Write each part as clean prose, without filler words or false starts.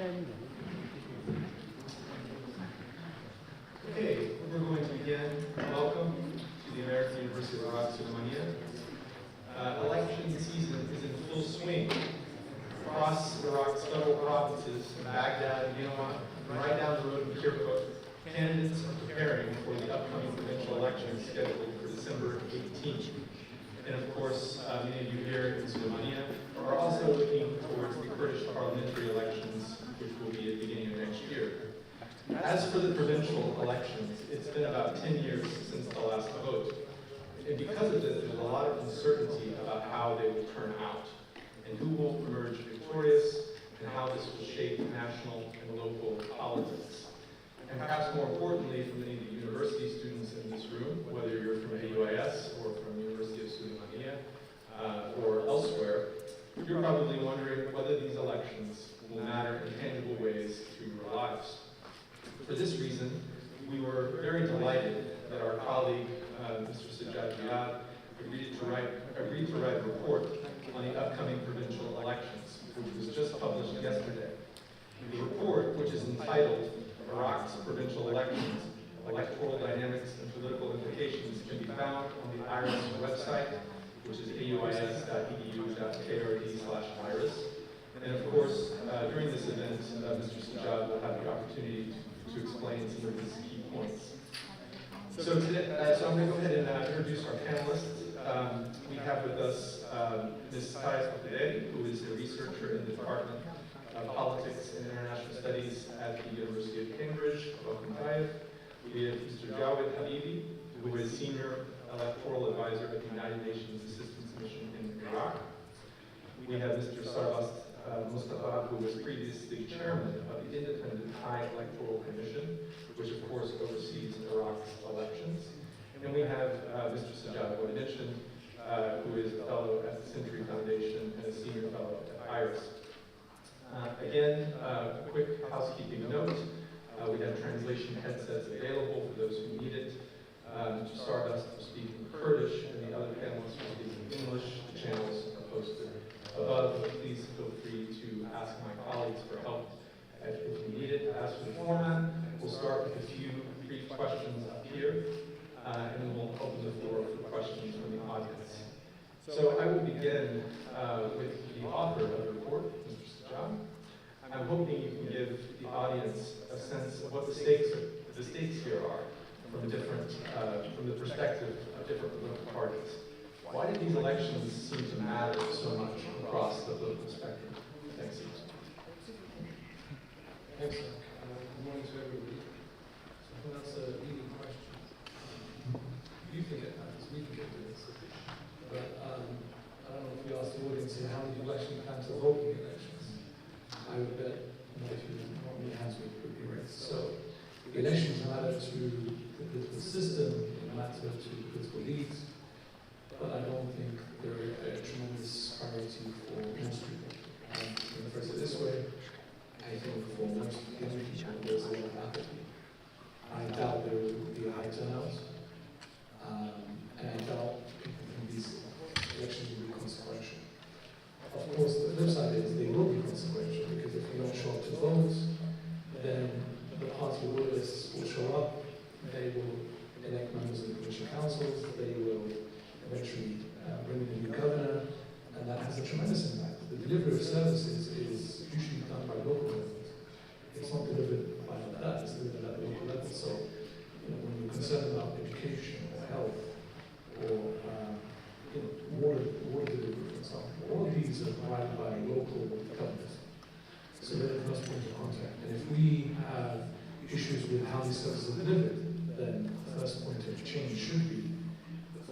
Okay, we're going to begin. Welcome to the American University of Iraq Suleimania. Election season is in full swing across Iraq's federal provinces, from Baghdad and Yemen, and right down the road in Kirkuk. Candidates are preparing for the upcoming provincial elections scheduled for December 18th. And of course, many of you here in Suleimania are also looking towards the Kurdish parliamentary elections, which will be at the beginning of next year. As for the provincial elections, it's been about 10 years since the last vote. And because of this, there's a lot of uncertainty about how they will turn out, and who will emerge victorious, and how this will shape national and local politics. And perhaps more importantly, for many of the university students in this room, whether you're from AUIS or from the University of Suleimania or elsewhere, you're probably wondering whether these elections will matter in tangible ways to your lives. For this reason, we were very delighted that our colleague, Mr. Sajjad Jihad, agreed to write a report on the upcoming provincial elections, which was just published yesterday. The report, which is entitled Iraq's Provincial Elections, Electoral Dynamics and Political Implications, can be found on the IRIS website, which is auis.edu.krd/IRIS. And of course, during this event, Mr. Sajjad will have the opportunity to explain some of his key points. So today, I'm going to go ahead and introduce our panelists. We have with us Ms. Thais Al-Quderi, who is a researcher in the Department of Politics and International Studies at the University of Cambridge. Welcome, Thais. We have Mr. Jawed Habibi, who is Senior Electoral Advisor at the United Nations Assistance Mission in Iraq. We have Mr. Sarbast Mustafa, who was previously chairman of the Independent High Electoral Commission, which of course oversees Iraq's elections. And we have Mr. Sajjad, who I mentioned, who is a fellow at the Century Foundation and a senior fellow at IRIS. Again, a quick housekeeping note. We have translation headsets available for those who need it. Mr. Stardust will speak in Kurdish, and the other panelists will speak in English. The channels are posted above, but please feel free to ask my colleagues for help if you need it. As for the format, we'll start with a few brief questions up here, and then we'll open the floor for questions from the audience. So I will begin with the author of the report, Mr. Sajjad. I'm hoping you can give the audience a sense of what the stakes here are from the perspective of different political parties. Why do these elections seem to matter so much across the political spectrum? Thanks. Thanks, sir. Good morning to everybody. So I think that's a leading question. You forget that, we forget this. But I don't know if you asked the audience here, how do you actually plan to vote in the elections? I would bet if you want me hands would be raised. So the elections matter to the political system, they matter to political elites, but I don't think they're a tremendous priority for most people. I'm going to phrase it this way. I think for most young people, there's a lot of apathy. I doubt there will be a high turnout, and I doubt people think these elections will be consequential. Of course, the flip side is they will be consequential, because if you don't show up to vote, then the party loyalists will show up, they will elect members of the provincial councils, they will eventually bring in a new governor, and that has a tremendous impact. The delivery of services is usually done by local government. It's not delivered by that, it's delivered at the local level. So, when you're concerned about education or health or water delivery, for example, all of these are provided by local governments. So they're the first point of contact. And if we have issues with how these services are delivered, then the first point of change should be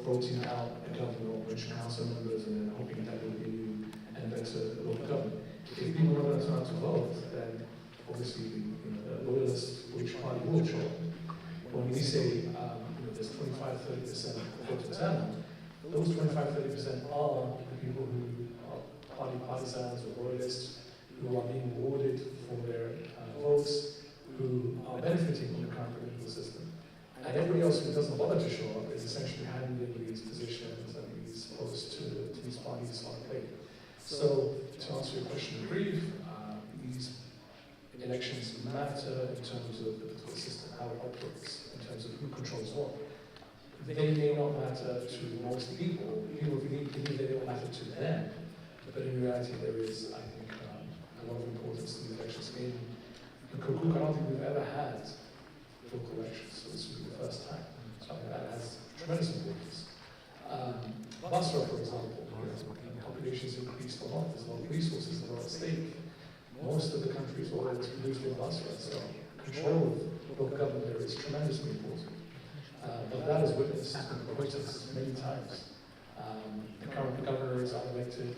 voting out a governor or provincial council members and then hoping that there will be new and better local government. If people are not going to turn out to vote, then obviously the loyalists, which party will show up. When we say there's 25-30% voter turnout, those 25-30% are the people who are partisans or loyalists, who are being rewarded for their votes, who are benefiting from the current political system. And everybody else who doesn't bother to show up is essentially handing these positions and these posts to these parties on the plate. So, to answer your question in brief, these elections matter in terms of the political system, how it operates, in terms of who controls what. They may not matter to most people. People believe they don't matter to them. But in reality, there is, I think, a lot of importance to the elections. In Kirkuk, I don't think we've ever had local elections, so this will be the first time. So I think that has tremendous importance. Basra, for example, populations increased a lot. There's a lot of resources that are at stake. Most of the country's oil is produced in Basra, so control of local government there is tremendously important. But that is witnessed in protests many times. The current governor is unelected,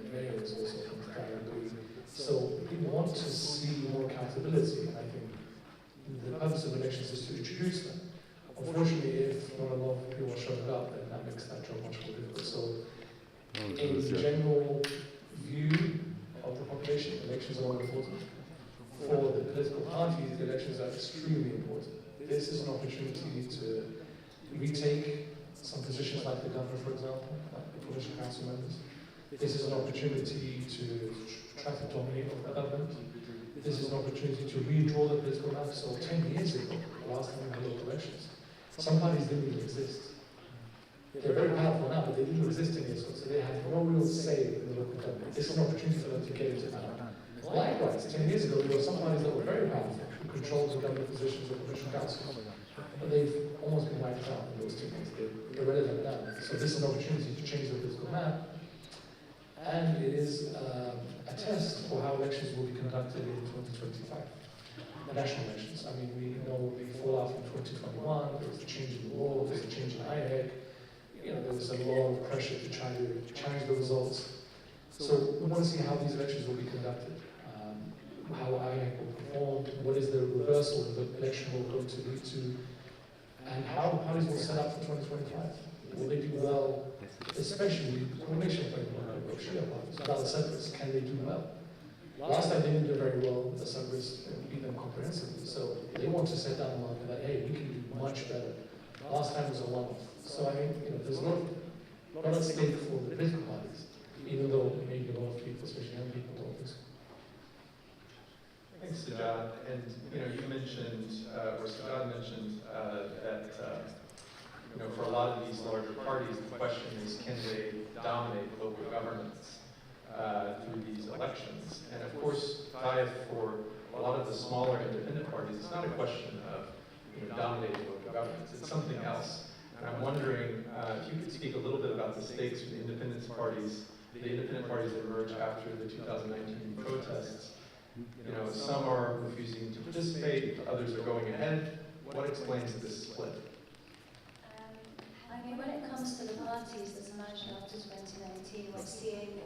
the mayor is also from Karakoum. So people want to see more accountability, and I think the purpose of elections is to introduce them. Unfortunately, if not a lot of people are showing up, then that makes that job much more difficult. So, in the general view of the population, elections are important. For the political parties, the elections are extremely important. This is an opportunity to retake some positions like the governor, for example, like the provincial council members. This is an opportunity to try to dominate the government. This is an opportunity to redraw the political map. So 10 years ago, the last time we had local elections, some parties didn't even exist. They're very powerful now, but they didn't exist 10 years ago, so they had no real say in the local government. This is an opportunity for them to get into power. Likewise, 10 years ago, there were some parties that were very powerful, who controlled the government positions of provincial councils. But they've almost been wiped out in those 2 things. They're irrelevant now. So this is an opportunity to change the political map. And it is a test for how elections will be conducted in 2025. The national elections. I mean, we know the fallout from 2021, there was a change in the law, there was a change in INEC. There was a lot of pressure to try to change the results. So we want to see how these elections will be conducted. How INEC will perform, what is the reversal of the election will going to lead to, and how the parties will set up for 2025. Will they do well, especially the coalition of Shia parties, without the separatists, can they do well? Last time they didn't do very well, the separatists beat them comprehensively, so they want to set down the marker that, hey, we can do much better. Last time was a one-off. So I mean, there's a lot at stake for the political parties, even though maybe a lot of people, especially young people, don't think so. Thanks, Sajjad. And you mentioned, or Sajjad mentioned, that for a lot of these larger parties, the question is, can they dominate local governments through these elections? And of course, Taif, for a lot of the smaller independent parties, it's not a question of dominating local governments. It's something else. And I'm wondering if you could speak a little bit about the stakes for the independent parties that emerged after the 2019 protests. Some are refusing to participate, others are going ahead. What explains this split? I mean, when it comes to the parties that emerged after 2019, we're seeing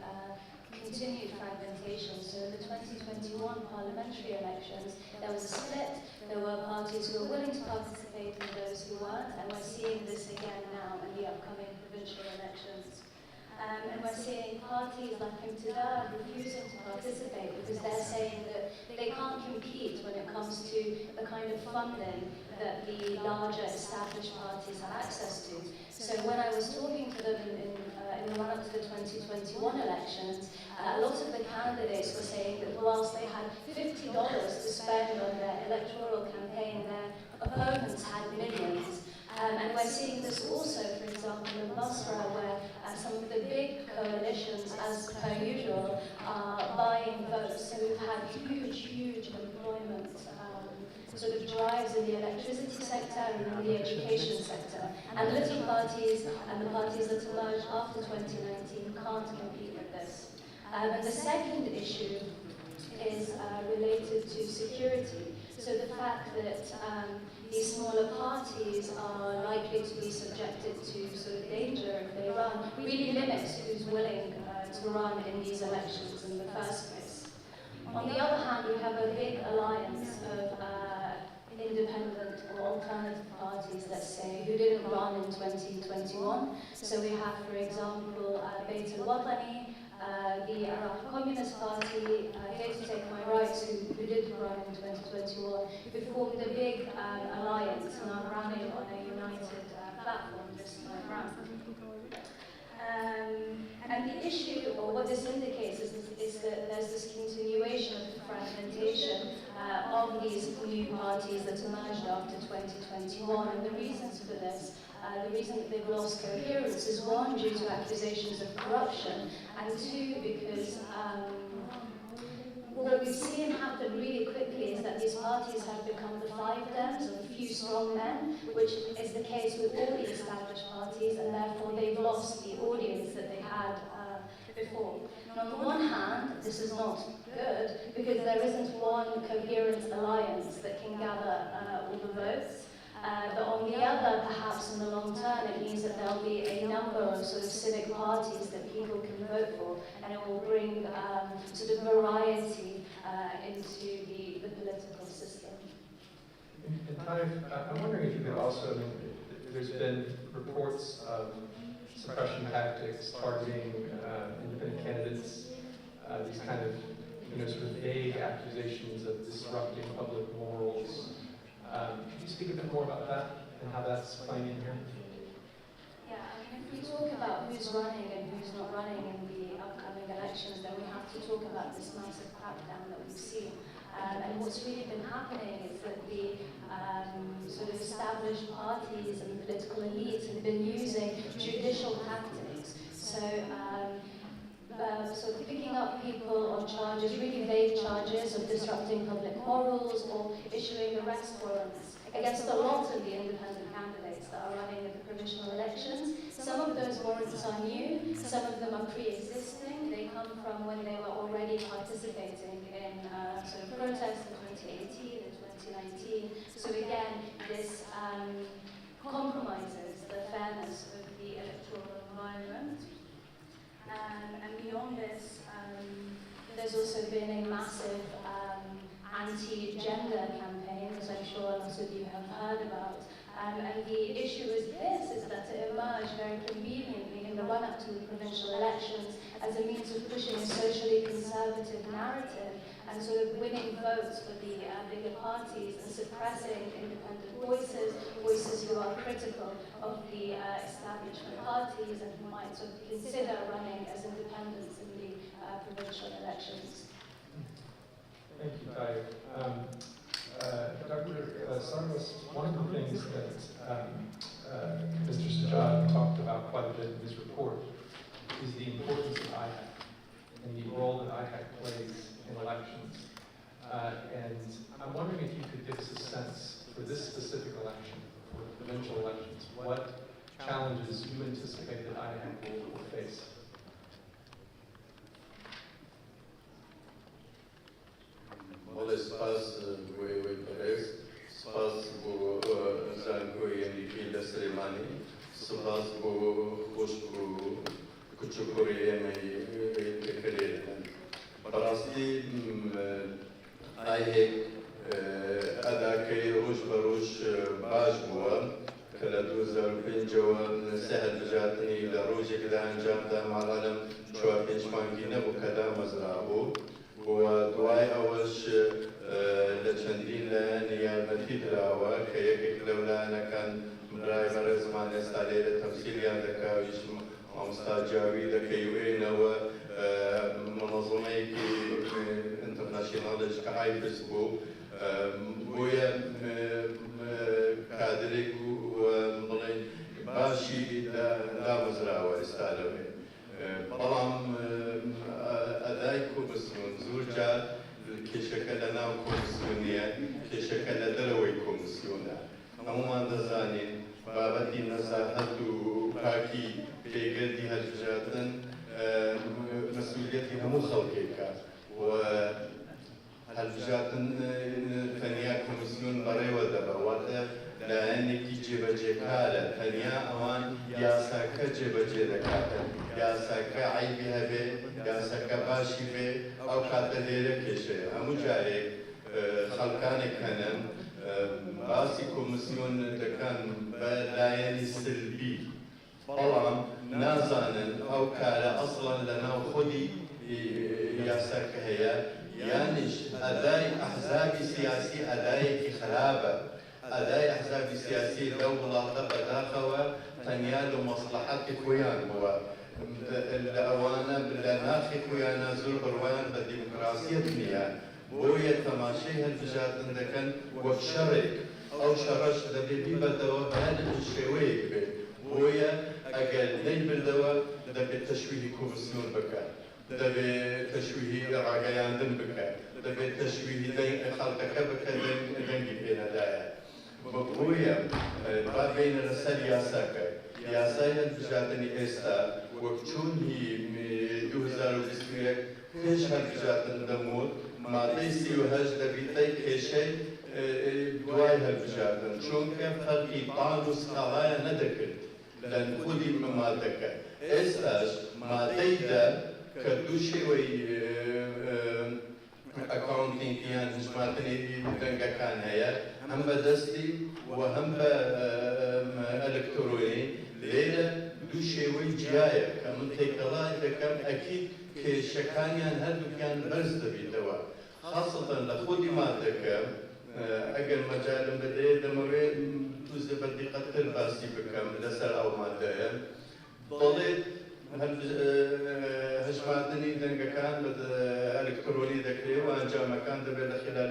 continued fragmentation. So in the 2021 parliamentary elections, there was a split. There were parties who were willing to participate and those who weren't, and we're seeing this again now in the upcoming provincial elections. And we're seeing parties like Imtidad refusing to participate because they're saying that they can't compete when it comes to the kind of funding that the larger established parties have access to. So when I was talking to them in the run-up to the 2021 elections, a lot of the candidates were saying that whilst they had $50 to spend on their electoral campaign, their opponents had millions. And we're seeing this also, for example, in Basra, where some of the big coalitions, as per usual, are buying votes. So we've had huge employment sort of drives in the electricity sector and in the education sector. And little parties and the parties that emerged after 2019 can't compete with this. And the second issue is related to security. So the fact that these smaller parties are likely to be subjected to sort of danger if they run really limits who's willing to run in these elections in the first place. On the other hand, we have a big alliance of independent or alternative parties, let's say, who didn't run in 2021. So we have, for example, Beit al-Watani, the Iraq Communist Party, Here to Take My Rights, who did run in 2021, who formed a big alliance and are running on a united platform this time around. And the issue, or what this indicates, is that there's this continuation of the fragmentation fragmentation of these new parties that emerged after 2021. And the reasons for this, the reason that they've lost coherence is one, due to accusations of corruption, and two, because what we've seen happen really quickly is that these parties have become the fiefdoms of a few strong men, which is the case with all the established parties, and therefore they've lost the audience that they had before. And on the one hand, this is not good, because there isn't one coherent alliance that can gather all the votes. But on the other, perhaps in the long term, it means that there'll be a number of sort of civic parties that people can vote for, and it will bring sort of variety into the political system. And I'm wondering if you could also, there's been reports of suppression tactics targeting independent candidates, these kind of, sort of vague accusations of disrupting public morals. Could you speak a bit more about that and how that's playing in here? Yeah, I mean, if we talk about who's running and who's not running in the upcoming elections, then we have to talk about this massive crackdown that we've seen. And what's really been happening is that the sort of established parties and political elites have been using judicial tactics. So picking up people on charges, really vague charges of disrupting public morals or issuing arrest warrants against a lot of the independent candidates that are running at the provincial elections. Some of those warrants are new, some of them are pre-existing. They come from when they were already participating in sort of protests in 2018 and 2019. So again, this compromises the fairness of the electoral environment. And beyond this, there's also been a massive anti-gender campaign, as I'm sure a lot of you have heard about. And the issue is that it emerged very conveniently in the run-up to the provincial elections as a means of pushing a socially conservative narrative and sort of winning votes for the bigger parties and suppressing independent voices who are critical of the establishment parties and who might sort of consider running as independents in the provincial elections. Thank you, Tayyip. Dr. Sargas, one of the things that Mr. Sajjad talked about quite a bit in his report is the importance of IHAC and the role that IHAC plays in elections. And I'm wondering if you could give us a sense for this specific election, for the provincial elections, what challenges you anticipate that IHAC will face? Well, spas Perez, spas Zanko Yeniki Slimani, spas Khushbu Kuchukuri Career. براسي هاي هذا كي روش بروش باش بوا كلا دوزر بين جوان سهل جاتني لروج كذا انجام مع العالم شو بينش مانجينا وكذا مزرعه ودواي أولش لشندين لأني مثيدرا وكيك لولا أنا كان مراي مرز مع ناس عليه التمثيل عندك ويش مستاجاوي لكيوين و منظمة انترناشيونال كهاي فيسبو بويا كادريك ومضلين باشي لا مزرعة استعلمي طبعا أداي كومسيون زوجة كشكل ناو كومسيونية كشكل دروي كومسيونا عموما دزانين بابتي نزاهت وباكي في قلدي هالجاتن مسؤوليتي هم خلقيك وهالجاتن ثانية كومسيون بري ودبر لأنك جيب جكالة ثانية أوان ياساك جيب جدكاتن ياساك عيبها به ياساك باشي به أو كاتليرك شيء أمجاري خلقانك هنم باسي كومسيون دكان بلايني سلبي طبعا نازانا أو كالا أصلا لنا وخدي ياساك هي يانش أداي أحزاب سياسي أداي خرابة أداي أحزاب سياسي دولة بداخل تنيال مصلحتك ويان هو الأوانا بالناخك ويانا زور بروان بالديمقراطية دنيا بويا تماشي هالبجات عندكن وشرك أو شرش دبي بدوا هذا الشويك بويا أجل لين بالدواء دبي تشويه كوفسيون بكا دبي تشويه رجعان دم بكا دبي تشويه دين خلقك بكا دين بين دايا بويا ما بين الرسال ياساك ياساي هالبجاتني إستا وكتون هي 2020 كيش هالبجاتن دموت ما تيسي وهج دبيتي كيشي دواي هالبجاتن شون كيف فرقي طانوس خلايا ندكت لأن خودي مما دكت إستاش ما تيدا كدوشي وي أكاونتين كيان هجماتني دنگا كان هيا هم بدستي وهم إلكتروني ليلة دوشي وي جاية كمن تيكلاي دكم أكيد كشكانيان هادو كان برز دبيتوا خاصة لخودي ما دكم أجل مجال بدي دمري توزي بدي قتل باسي بكم لسر أو مادة ضليت هجماتني دنگا كان بد إلكتروني ذكري وأنجا مكان دبي خلال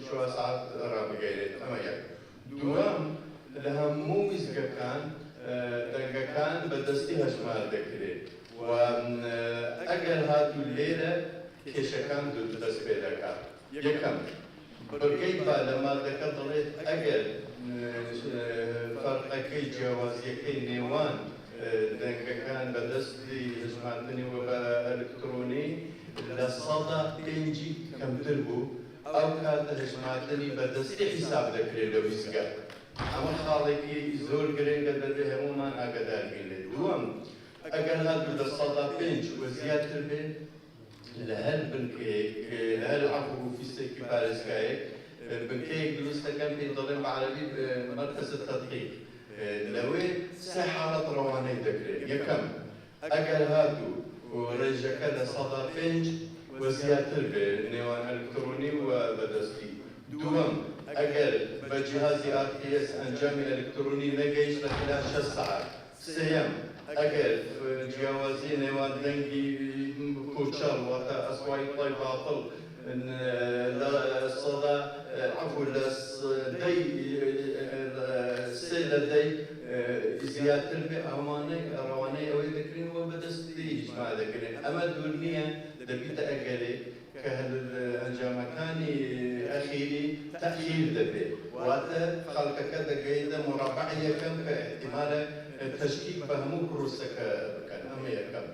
24 ساعة رابع غيري تمام دوام لها مو مزقا كان دنگا كان بدستي هجمات ذكري وأجل هاتو الليلة كيشكان دو تدس بيدكا يكم بقيبا لما ذكر ضليت أجل فرق كي جواز يكي نيوان دنگا كان بدستي هجماتني وبا إلكتروني لصدا بينجي كم تربو أو كانت هجماتني بدستي حساب ذكري لو يسقى أما خالقي زور قرين قدر بهمومان أقدر بين دوام أجل هذا لصدا بينج وزيادة البين لهال بنكيك لهال عفو في سكي باريس كايك بنكيك جلوستا كان في ضريب عربي مركز التدقيق لوين سحرة رواني ذكري يكم أجل هادو ورجع لصدا بينج وزيادة البين نيوان إلكتروني وبدستي دوام أجل بجهازي RTS أنجامي إلكتروني نجيش لخلال 6 ساعات سيام أجل جوازي نيوان دنجي كوتشال وتا أسواي طي باطل لا الصدى عفوا دي سيل دي زيادة البيع رواني أو ذكرين وبدستي ما ذكرين أما الدنيا دبيت أجلي كهالجامكاني أخيري تأخير دبي وأتا خلق كذا جيدة مربعية كم كاحتمال تشكيك بهمو كروسك كان أما يكم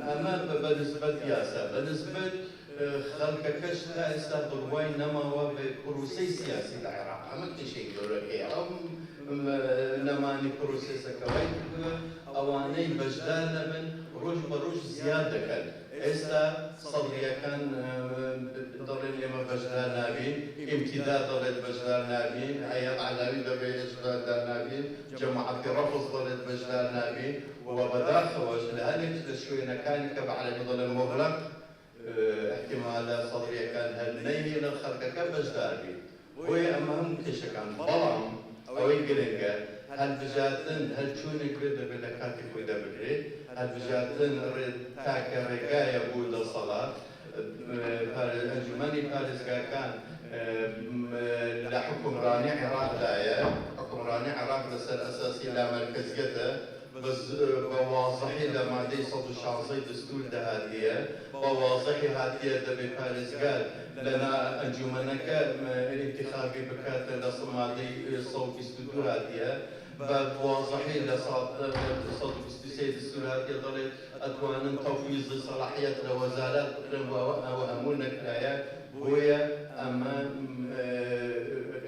أما بالنسبة ياسا بالنسبة خلق كشتا استخدم وين نما هو بكروسي سياسي العراق أما تشيء دورك نما نكروسي سكوين أواني بجدان من روج زيادة كان إستا صدريا كان ضرين لما بجدان نابين امتداد ضرين بجدان نابين عيال علوي ضرين بجدان نابين جماعة رفض ضرين بجدان نابين وبداخل وجه لهذه تشوي كان كبع على نضل المغلق احتمال صدريا كان هالنية للخلق كبجدان بين وهي أمام كشكان بلام أو يقرنجا هالبجاتن هالشونك بدا بدا كاتب بدا بكري هالبجاتن تاك رجايا بودا صلاة أنجماني باريس كان لحكم راني عراق دايا حكم راني عراق لسر أساسي لا مركزيته بس بواضحي لما دي صد الشخصي دستور ده هاتية بواضحي هاتية ده بباريس قال لنا أنجمنك الانتخابي بكات لصمادي صوت استوديو هاتية بواضحي لصد استسيد دستور هاتية ضلت أدوان توفيز صلاحية لوزارات وهمونا كلايا وهي أمام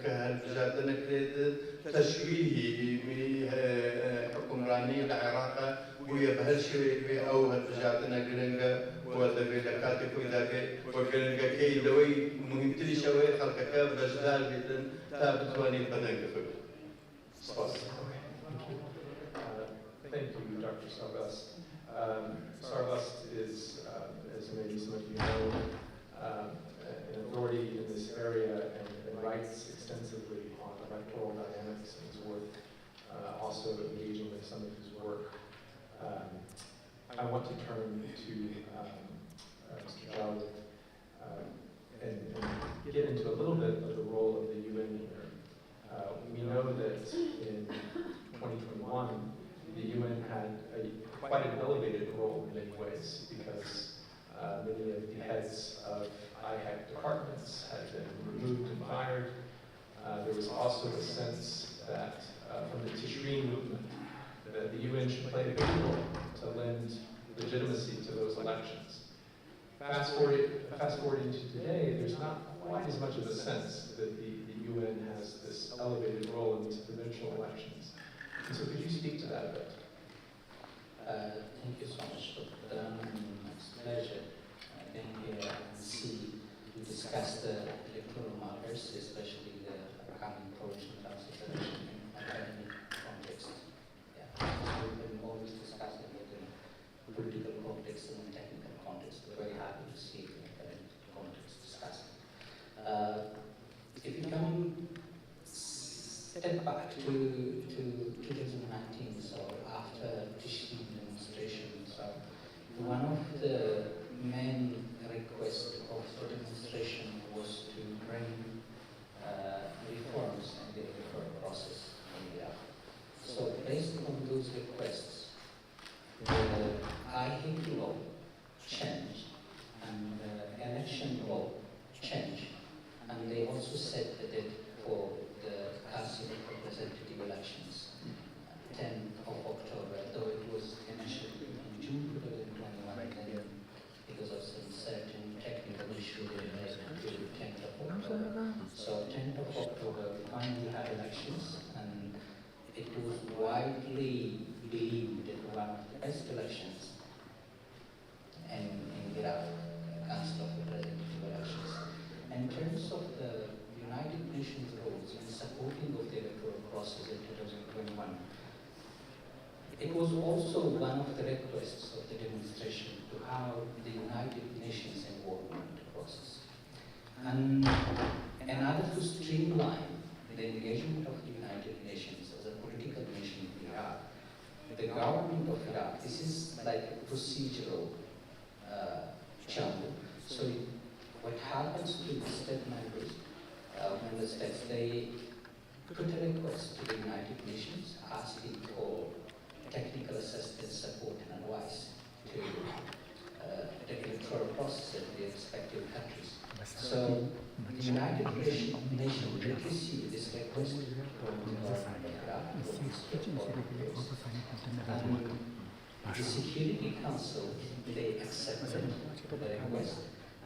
كهالبجاتنا كريت تشويهي حكمراني العراق وهي بهالشيء أو هالبجاتنا كرينجا وذبي لكاتي كويداكي وكرينجا كي دوي مهم تلي شوي خلقك بجدال بيتن تابتواني بدن كفك. Thank you, Dr. Sarvast. Sarvast is, as maybe some of you know, an authority in this area and writes extensively on electoral dynamics and is worth also engaging with some of his work. I want to turn to Mr. Jalil that in 2021, the UN had quite an elevated role in many ways because many of the heads of IHEC departments had been removed and fired. There was also a sense that from the Tishreen movement that the UN should play a big role to lend legitimacy to those elections. Fast forwarding to today, there's not quite as much of a sense that the UN has this elevated role in these provincial elections. And so could you speak to that a bit? Thank you so much, Dr. It's a pleasure being here and see you discuss the electoral matters, especially the upcoming provincial council election in academic context. Yeah, we've been always discussing it in political context and technical context. We're very happy to see it in academic context discussed. If you can step back to 2019, so after Tishreen demonstration, so one of the main requests of the demonstration was to bring reforms in the electoral process in Iraq. So based on those requests, the IHEC law changed and the election law changed, and they also set the date for the Council of Representative elections, 10th of October, though it was initially in June 2021, and then because of some certain technical issue they made to 10th of October. So 10th of October, we finally had elections, and it was widely believed that one of the best elections in Iraq, Council of Representative elections. In terms of the United Nations roles in supporting of the electoral process in 2021, it was also one of the requests of the demonstration to have the United Nations involvement in the process. And in order to streamline the engagement of the United Nations as a political nation in Iraq, the government of Iraq, this is like a procedural channel. So what happens to the state members, member states, they put a request to the United Nations asking for technical assistance, support and advice to the electoral process in the respective countries. So the United Nations did receive this request from the government of Iraq, and the Security Council, they accepted the request,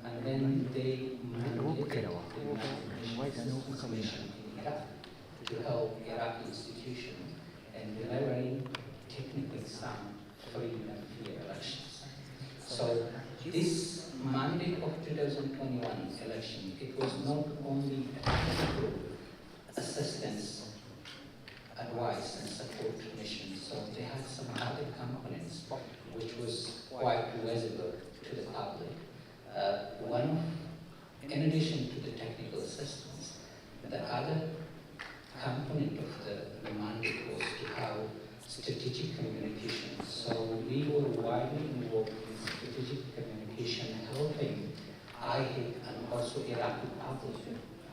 and then they mandated the United Nations Commission in Iraq to help Iraqi institutions in delivering technically sound, free and fair elections. So this mandate of 2021 election, it was not only a technical assistance, advice and support mission, so they had some other components which was quite visible to the public. In addition to the technical assistance, the other component of the mandate was to have strategic communication. So we were widely involved in strategic communication, helping IHEC and also Iraqi public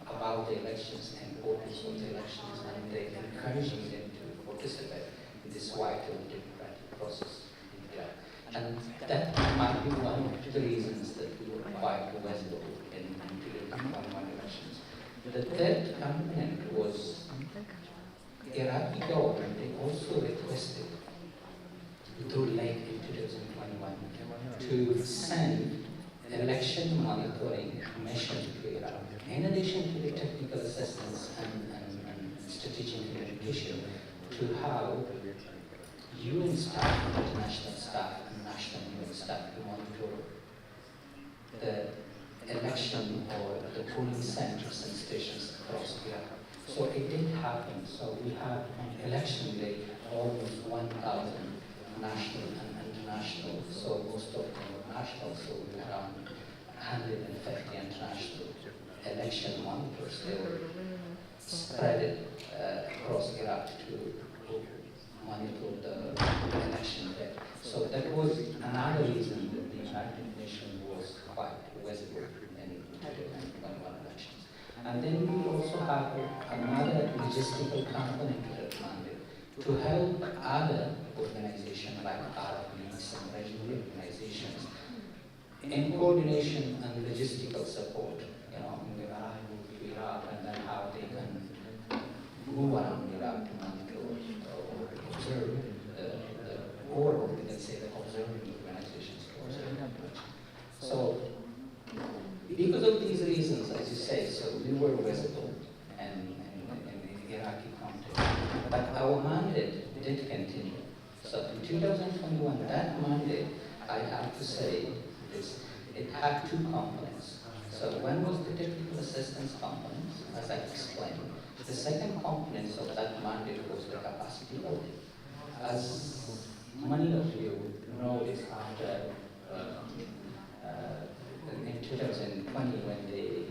about the elections and importance of the elections, and encouraging them to participate in this vital democratic process in Iraq. And that might be one of the reasons that we were quite visible in 2021 elections. The third component was Iraqi government. They also requested too late in 2021 to send election monitoring mission to Iraq. In addition to the technical assistance and strategic communication, to have UN staff, international staff, and national UN staff to monitor the election or the polling centers and stations across Iraq. So it did happen. So we had on election day almost 1,000 national and international. So most of them were national, so we had around 150 international election monitors. They were spread across Iraq to monitor the election there. So that was another reason that the United Nations was quite visible in 2021 elections. And then we also have another logistical component to that mandate to help other organizations like Arab Leagues and regional organizations in coordination and logistical support, in the arrival to Iraq and then how they can move around Iraq to monitor or observe or we can say the observing organizations to observe the election. So, because of these reasons, as you say, so we were visible in the Iraqi context, but our mandate did continue. So in 2021, that mandate, I have to say, it had two components. So one was the technical assistance component, as I explained. The second component of that mandate was the capacity building. As many of you know, this after in 2020 when they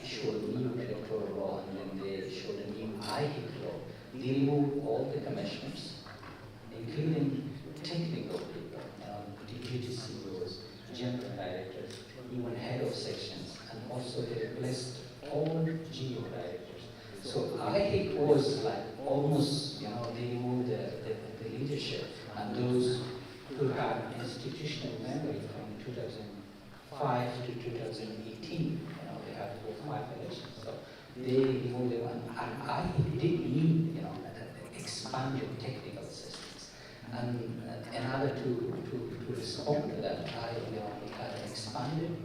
issued a new electoral law and then they issued a new IHIC law, they removed all the commissioners, including technical people, deputy CEOs, general directors, even head of sections, and also they replaced all geo directors. So IHIC was like almost, they removed the leadership, and those who had institutional memory from 2005 to 2018, they had 4 or 5 elections. So they removed them, and IHIC did need, expanded technical assistance. And in order to respond to that, I had expanded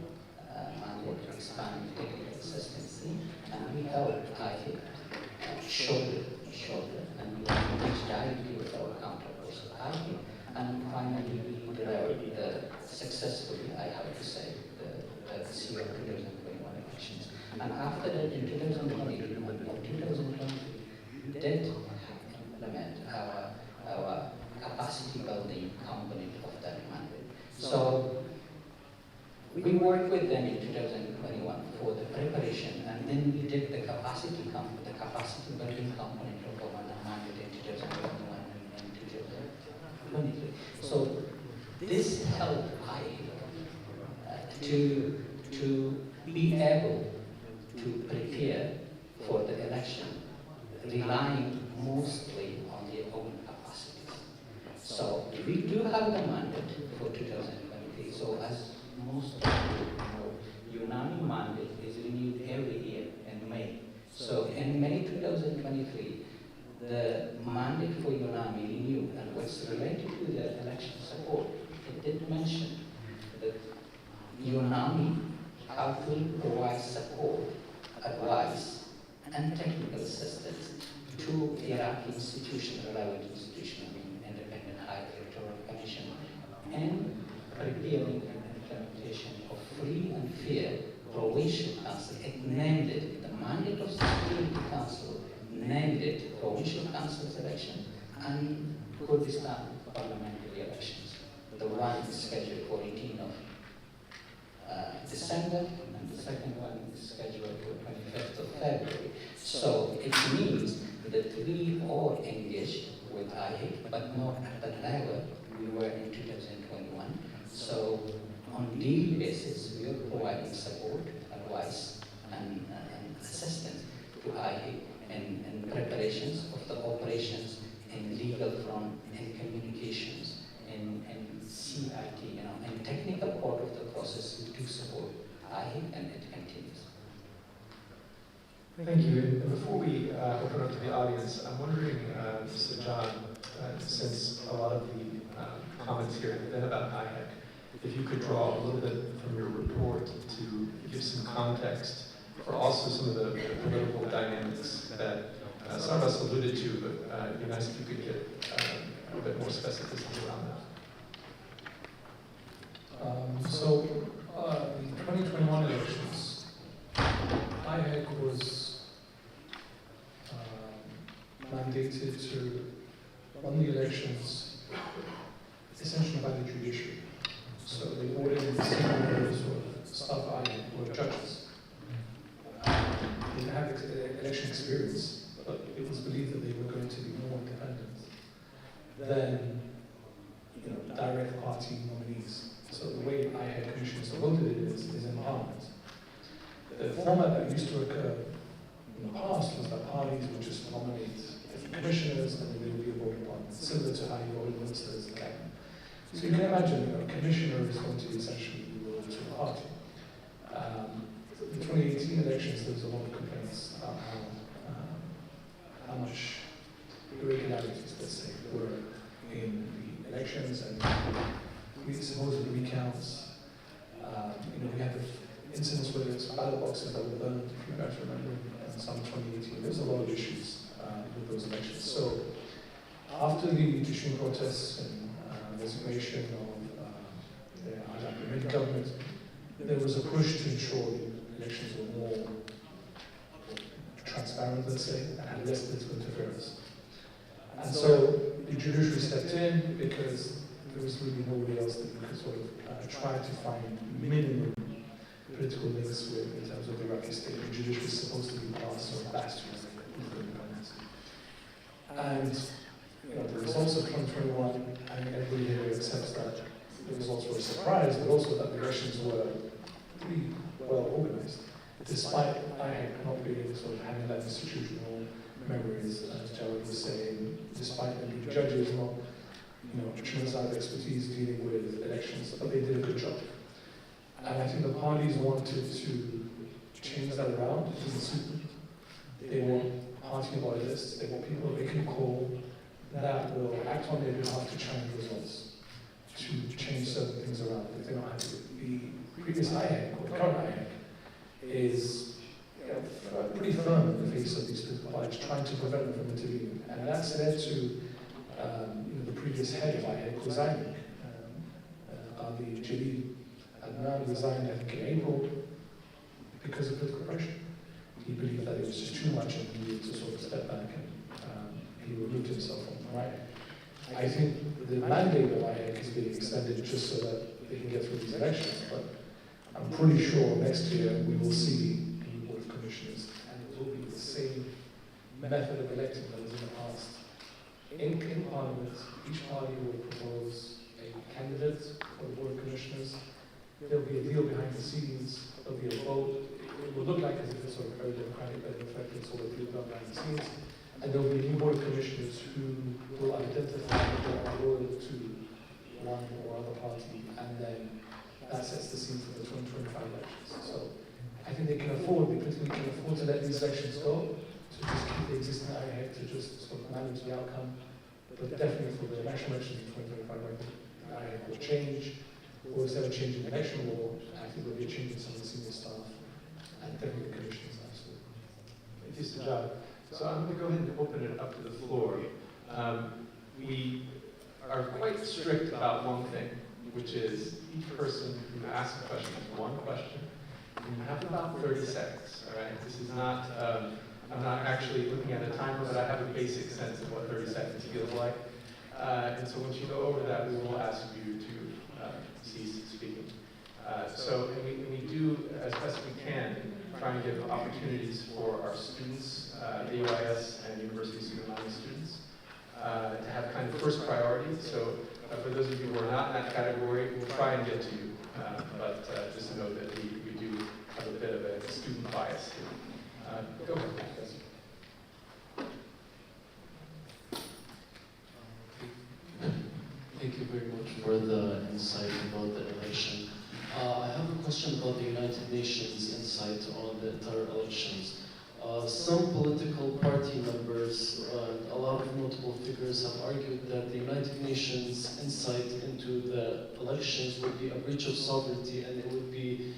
mandate, expanded technical assistance, and we helped IHIC shoulder to shoulder, and we engaged directly with our counterparts at IHIC. And finally, we delivered successfully, I have to say, the CR 2021 elections. And after that, in 2020, we did implement our capacity building component of that mandate. So we worked with them in 2021 for the preparation, and then we did the capacity building component of our mandate in 2021 and 2023. So this helped to be able to prepare for the election, relying mostly on their own capacities. So we do have the mandate for 2023. So as most of you know, UNAMI mandate is renewed every year in May. So in May 2023, the mandate for UNAMI renewed, and what's related to the election support, it did mention that UNAMI have to provide support, advice, and technical assistance to Iraqi institutions, relevant institutions, Independent High Electoral Commission, and preparing and implementation of free and fair provincial council. It named it, the mandate of Security Council named it provincial council election and Kurdistan parliamentary elections. The one is scheduled for 18th of December, and the second one is scheduled for 25th of February. So it means that we are engaged with IHIC, but not at the level we were in 2021. So on daily basis, we are providing support, advice, and assistance to IHIC in preparations of the operations, in legal front, in communications, in CIT, in technical part of the process to support IHIC, and it continues. Thank you. And before we open up to the audience, I'm wondering, Mr. John, since a lot of the comments here have been about IHIC, if you could draw a little bit from your report to give some context for also some of the political dynamics that some of us alluded to, but it'd be nice if you could get a bit more specificity around that. So in 2021 elections, IHIC was mandated to run the elections essentially by the judiciary. So the audience members or staff of IHIC were judges. They didn't have election experience, but it was believed that they were going to be more independent than direct party nominees. So the way IHIC commissions voted it is in Parliament. the format that used to occur in the past was that parties would just nominate different commissioners and then there would be a voting on, similar to how you vote in ministers and cabinet. So you can imagine a commissioner is going to essentially be loyal to the party. The 2018 elections, there was a lot of complaints about how much irregularities, let's say, were in the elections and we supposed recounts. We had incidents where there's ballot boxes that were burned, if you guys remember, in summer 2018. There's a lot of issues with those elections. So after the issuing protests and resignation of the Ahmed government, there was a push to ensure the elections were more transparent, let's say, and had less political interference. And so the judiciary stepped in because there was really nobody else that you could sort of try to find minimum political links with in terms of the Iraqi state. The judiciary is supposed to be the last sort of bastion of political independence. And the results of 2021, I mean, everybody here accepts that the results were a surprise, but also that the elections were pretty well organized, despite IHEC not being sort of having that institutional memories, as Jawad was saying, despite the judges not, tremendous amount of expertise dealing with elections, but they did a good job. And I think the parties wanted to change that around. It doesn't suit them. They want party loyalists, they want people they can call that will act on their behalf to change results, to change certain things around if they don't have to. The previous IHEC, or the current IHEC, is pretty firm in the face of these political parties, trying to prevent them from intervening. And that's led to the previous head of IHEC resigning. Ali Jalil Adnan resigned, I think, in April because of political pressure. He believed that it was just too much and he needed to sort of step back and he removed himself from the IHEC. I think the mandate of IHEC is being extended just so that they can get through these elections, but I'm pretty sure next year we will see a new board of commissioners and it will be the same method of electing that was in the past. In Parliament, each party will propose a candidate for the board of commissioners. There'll be a deal behind the scenes, there'll be a vote. It will look like as if it's sort of very democratic, but in fact it's all a deal done behind the scenes. And there'll be a new board of commissioners who will identify that they are loyal to one or other party, and then that sets the scene for the 2025 elections. So I think they can afford, the politically can afford to let these elections go, to just keep the existing IHEC, to just sort of manage the outcome. But definitely for the national elections in 2025, I think the IHEC will change. Or instead of changing the election law, I think there'll be a change in some of the senior staff and definitely the commissioners, absolutely. Thank you, Sajjad. So I'm going to go ahead and open it up to the floor. We are quite strict about one thing, which is each person who asks a question has one question. And you have about 30 seconds, all right? This is not, I'm not actually looking at a timer, but I have a basic sense of what 30 seconds feels like. And so once you go over that, we will ask you to cease speaking. And we do, as best we can, try and give opportunities for our students, AUIS and University Student Life students, to have kind of first priority. So for those of you who are not in that category, we'll try and get to you. But just know that we do have a bit of a student bias here. Go ahead. Thank you very much for the insight about the election. I have a question about the United Nations insight on the entire elections. Some political party members and a lot of notable figures have argued that the United Nations insight into the elections would be a breach of sovereignty and it would be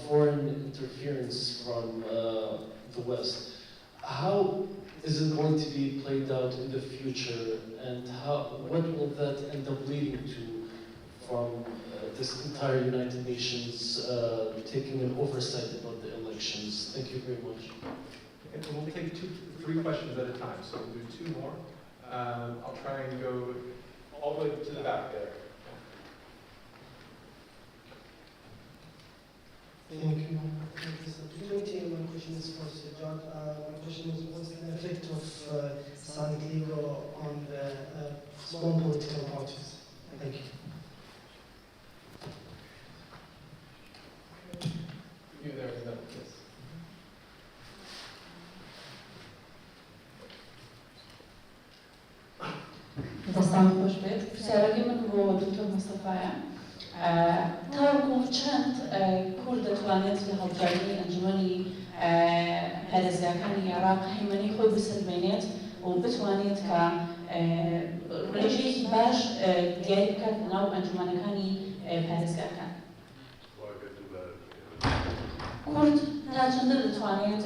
foreign interference from the West. How is it going to be played out in the future, and what will that end up leading to from this entire United Nations taking an oversight about the elections? Thank you very much. And we'll take three questions at a time, so we'll do two more. I'll try and go all the way to the back there. Thank you for this opportunity. My question is for Sajjad. My question is, what's the effect of Islamic League on the small political parties? Thank you. You there, yes. كفاية. تاركو چند کورد توانێت لە هەڵبژاردننی ئەنجومەنی پارێزگاکانی عێراق هەیمەنی خۆی بسەلمێنێت و بتوانێت کە ڕێژەیەکی باش دیاری بکات ناو ئەنجومەنەکانی پارێزگاکان. کورد تا چەندە دەتوانێت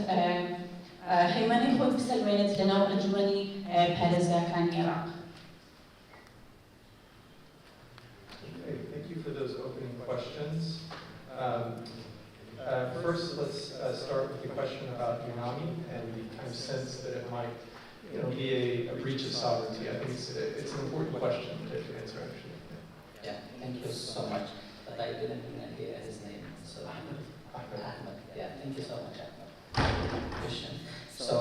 هەیمەنی خۆی بسەلمێنێت لە ناو ئەنجومەنی پارێزگاکانی عێراق. Thank you for those opening questions. First, let's start with the question about UNAMI and the kind of sense that it might, be a breach of sovereignty. I think it's an important question to answer, actually. Yeah, thank you so much. But I didn't even hear his name, so Ahmed. Yeah, thank you so much, Ahmed. Question. So,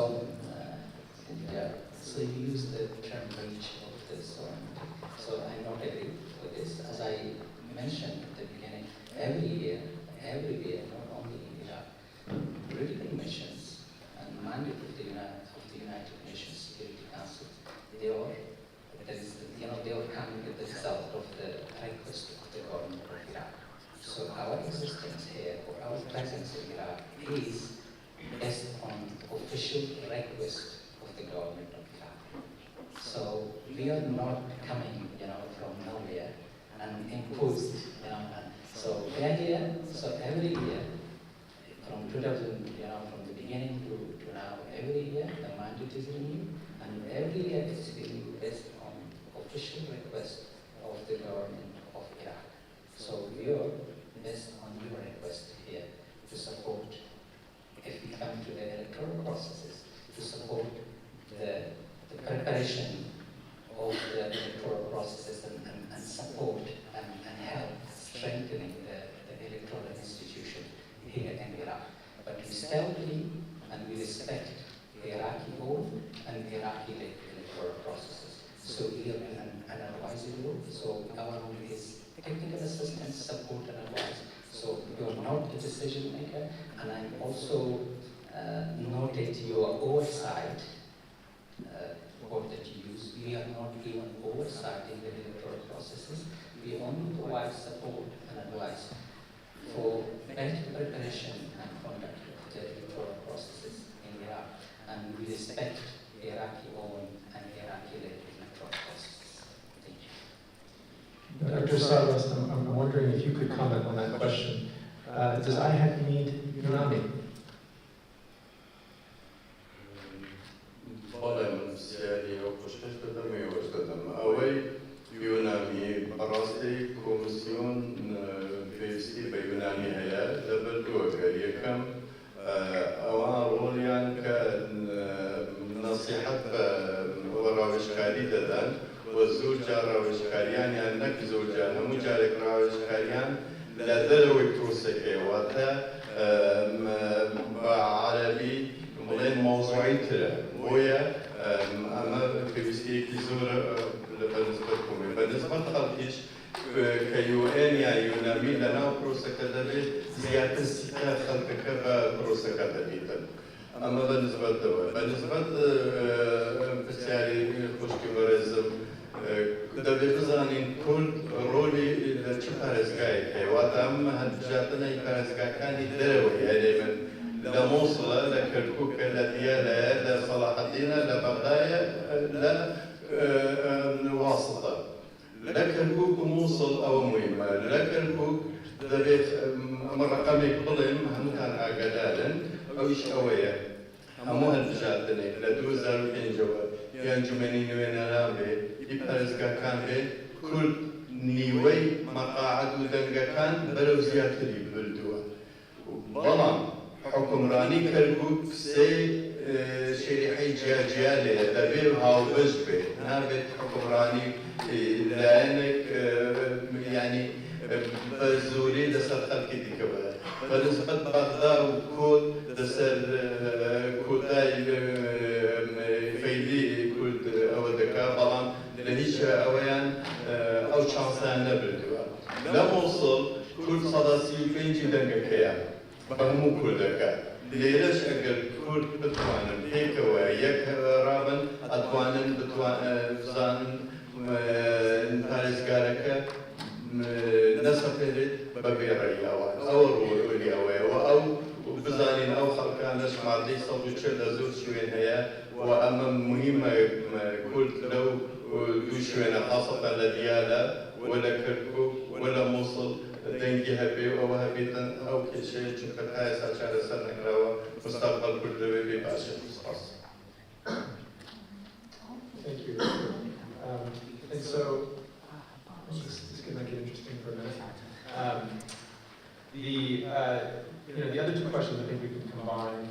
so you use the term breach of the sovereignty. So I not agree with this. As I mentioned at the beginning, every year, not only in Iraq, political missions and mandate of the United Nations Security Council, they are coming as the result of the request of the government of Iraq. So our existence here, or our presence in Iraq, is based on official request of the government of Iraq. So we are not coming, from nowhere and imposed, So we are here. So every year, from 2000, from the beginning to now, every year the mandate is renewed, and every year it's being based on official request of the government of Iraq. So we are based on your request here to support, if we come to the electoral processes, to support the preparation of the electoral processes and support and help strengthening the electoral institution here in Iraq. But we still believe and we respect the Iraqi own and Iraqi electoral processes. So we are an advisory role. So our role is technical assistance, support and advice. So you are not the decision maker, and I also noted your oversight word that you use. We are not even oversighting the electoral processes. We only provide support and advice for better preparation and conduct of the electoral processes in Iraq, and we respect Iraqi own and Iraqi electoral processes. Thank you. Dr. Sarwas, I'm wondering if you could comment on that question. Does IHAC need UNAMI? والله من سيادي وقشتش بدمي وقشتم أوي يونامي براسي كوميسيون فيستي بيونامي هيا دبلتو كم أوان روليان كنصيحة وراوشكاري ددان والزوجة راوشكاريان يعني نك زوجة نمو جارك راوشكاريان لا دلوي كروسكي واتا عربي ملين موضوعي ترى ويا أما في بستيك زورة بالنسبة لخلقيش كيوان يا يونامي لنا بروسا كذابي زيادة استيقاظ خلقك بروسا كذابي أما بالنسبة لدواء بالنسبة لبسياري خوشكي برزم كذابي بزانين كل رولي لتشبارزقاي كيواتام هدجاتنا يبارزقا كان يدروي يعني من لموصل لكركوك لديالى لصلاح الدين لبغدايا لواسطة لكركوك موصل أو مهمة لكركوك ذبيت مرقمي قلم هم كان عقدالا أو إيش أويا همو هالجاتني لدوزار وين جوا ينجمني وين رامي يبارزكا كان بي كل نيوي مقاعد ودنقا كان بلو زيادة بلدوا بلان حكمراني كركوك سي شريحي جاجيالي دبير هاو بجبي نابت حكمراني لانك يعني بزولي دسر خلقي دي كبير فنسبة بغداد وكود دسر كوداي فيلي كود او دكا بلان لهيش اويان او شانسان نبردوا لما وصل كل صداسي وفينجي دنگا كيان بهمو كردكا ليش أقل كرد بتوانن هيك وياك رابن أتوانن بتوانن زانن بارزقارك نسخة ببيريا أو روليا أو بزانين أو خلقانش مالي صوت شل زوج شوين هي وأمام مهمة قلت لو دوشوين خاصة لديالا ولا كركو ولا موصل دنجي هبي أو هبيتن أو كل شيء شكل هاي ساشارة سنة كراوة مستقبل كل دوي باشا خاص. Thank you. And so, this could make it interesting for a minute. The other two questions I think we can combine,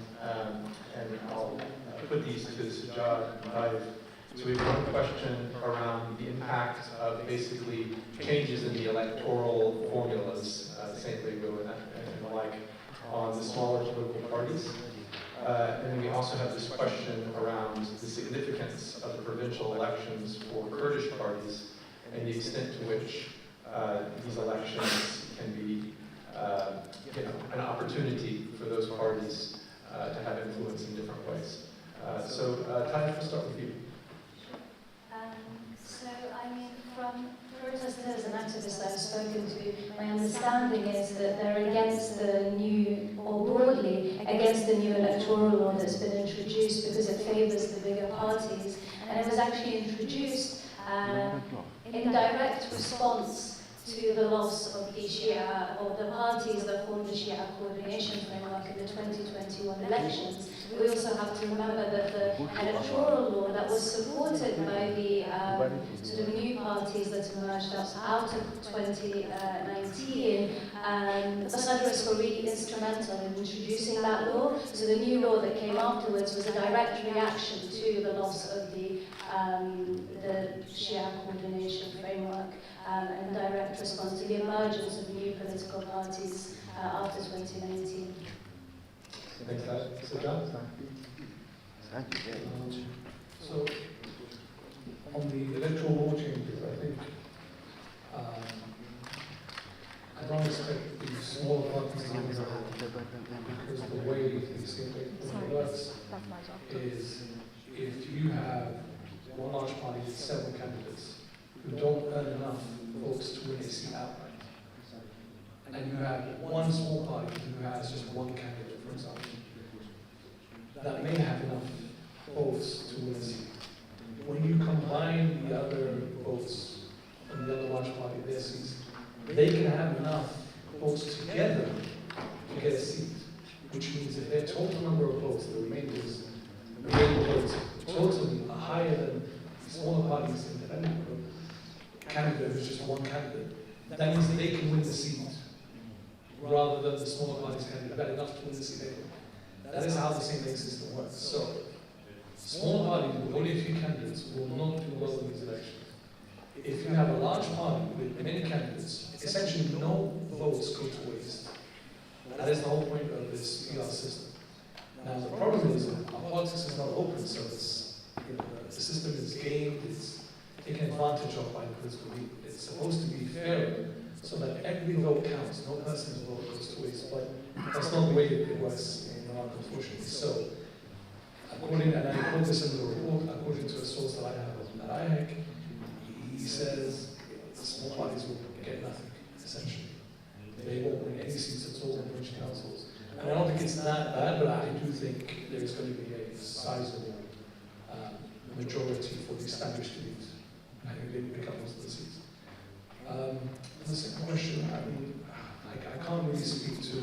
and I'll put these to Sajjad and Raif. So we have one question around the impact of basically changes in the electoral formulas, St. Lego and the like, on the smaller political parties. And then we also have this question around the significance of the provincial elections for Kurdish parties and the extent to which these elections can be an opportunity for those parties to have influence in different ways. Tanya, we'll start with you. From protesters and activists I've spoken to, my understanding is that they're against the new, or broadly, against the new electoral law that's been introduced because it favours the bigger parties. And it was actually introduced in direct response to the loss of the Shia, or the parties that formed the Shia coordination framework in the 2021 elections. We also have to remember that the electoral law that was supported by the sort of new parties that emerged out of 2019, Basadris were really instrumental in introducing that law. So the new law that came afterwards was a direct reaction to the loss of the Shia coordination framework, and direct response to the emergence of new political parties after 2019. Thanks, Sajjad. So, on the electoral law changes, I think I don't expect the smaller parties to win because the way the state works is if you have one large party with several candidates who don't earn enough votes to win a seat outright, and you have one small party who has just one candidate, for example, that may have enough votes to win a seat. When you combine the other votes from the other large party, their seats, they can have enough votes together to get a seat, which means if their total number of votes, the remaining votes, totally are higher than the smaller parties' independent candidate who's just one candidate, that means they can win the seat rather than the smaller parties' candidate got enough to win the seat. That is how the same-day system works. So, small parties with only a few candidates will not do well in these elections. If you have a large party with many candidates, essentially no votes go to waste. That is the whole point of this PR system. Now, the problem is that our politics is not open, so it's, the system is gamed, it's taken advantage of by the political elite. It's supposed to be fair, so that every vote counts, no person's vote goes to waste, but that's not the way it works in Iraq, unfortunately. So, according, and I quote this in the report, according to a source that I have at IHEC, he says the small parties will get nothing, essentially. They won't win any seats at all in provincial councils. And I don't think it's that bad, but I do think there's going to be a sizable majority for the established elites. I think they will pick up most of the seats. The second question, I mean, I can't really speak to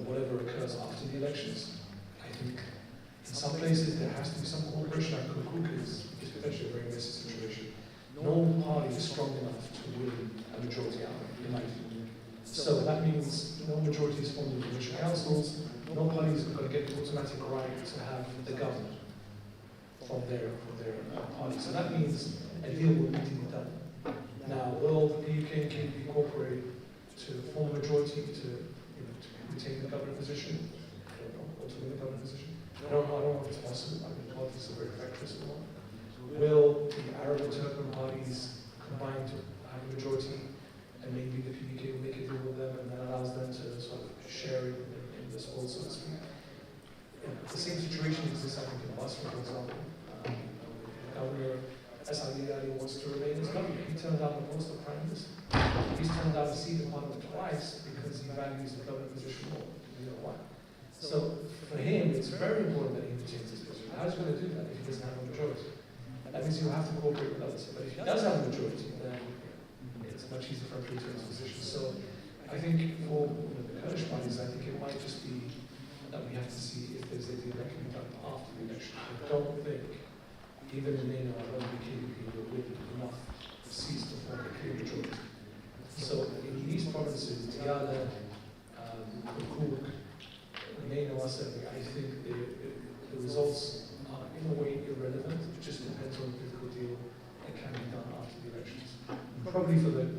whatever occurs after the elections. I think in some places there has to be some cooperation. Like Kirkuk is potentially a very messy situation. No party is strong enough to win a majority out, in my opinion. So that means no majority is formed in provincial councils. No party is going to get the automatic right to have the government from their party. So that means a deal will need to be done. Now, will the PUK and KDP cooperate to form a majority to retain the government position? I don't know, or to win the government position? I don't know if it's possible. I mean, politics are very factious at the moment. Will the Arab and Turkmen parties combine to have a majority, and maybe the PUK will make a deal with them, and that allows them to sort of share in the spoils, so to speak? The same situation exists, I think, in Basra, for example. Governor Saudi Arabia wants to remain as government. He turned down the post of prime minister. He's turned down the seat of parliament twice because he values the government position more. You know why? So for him, it's very important that he retains his position. How's he going to do that if he doesn't have a majority? That means he'll have to cooperate with others. But if he does have a majority, then it's much easier for him to retain his position. So I think for the Kurdish parties, I think it might just be that we have to see if there's a deal that can be done after the election. I don't think even in NATO or the KDP will win enough seats to form a clear majority. So in these provinces, Diyala, Kirkuk, NATO, Asabi, I think the results are in a way irrelevant. It just depends on the political deal that can be done after the elections. Probably for the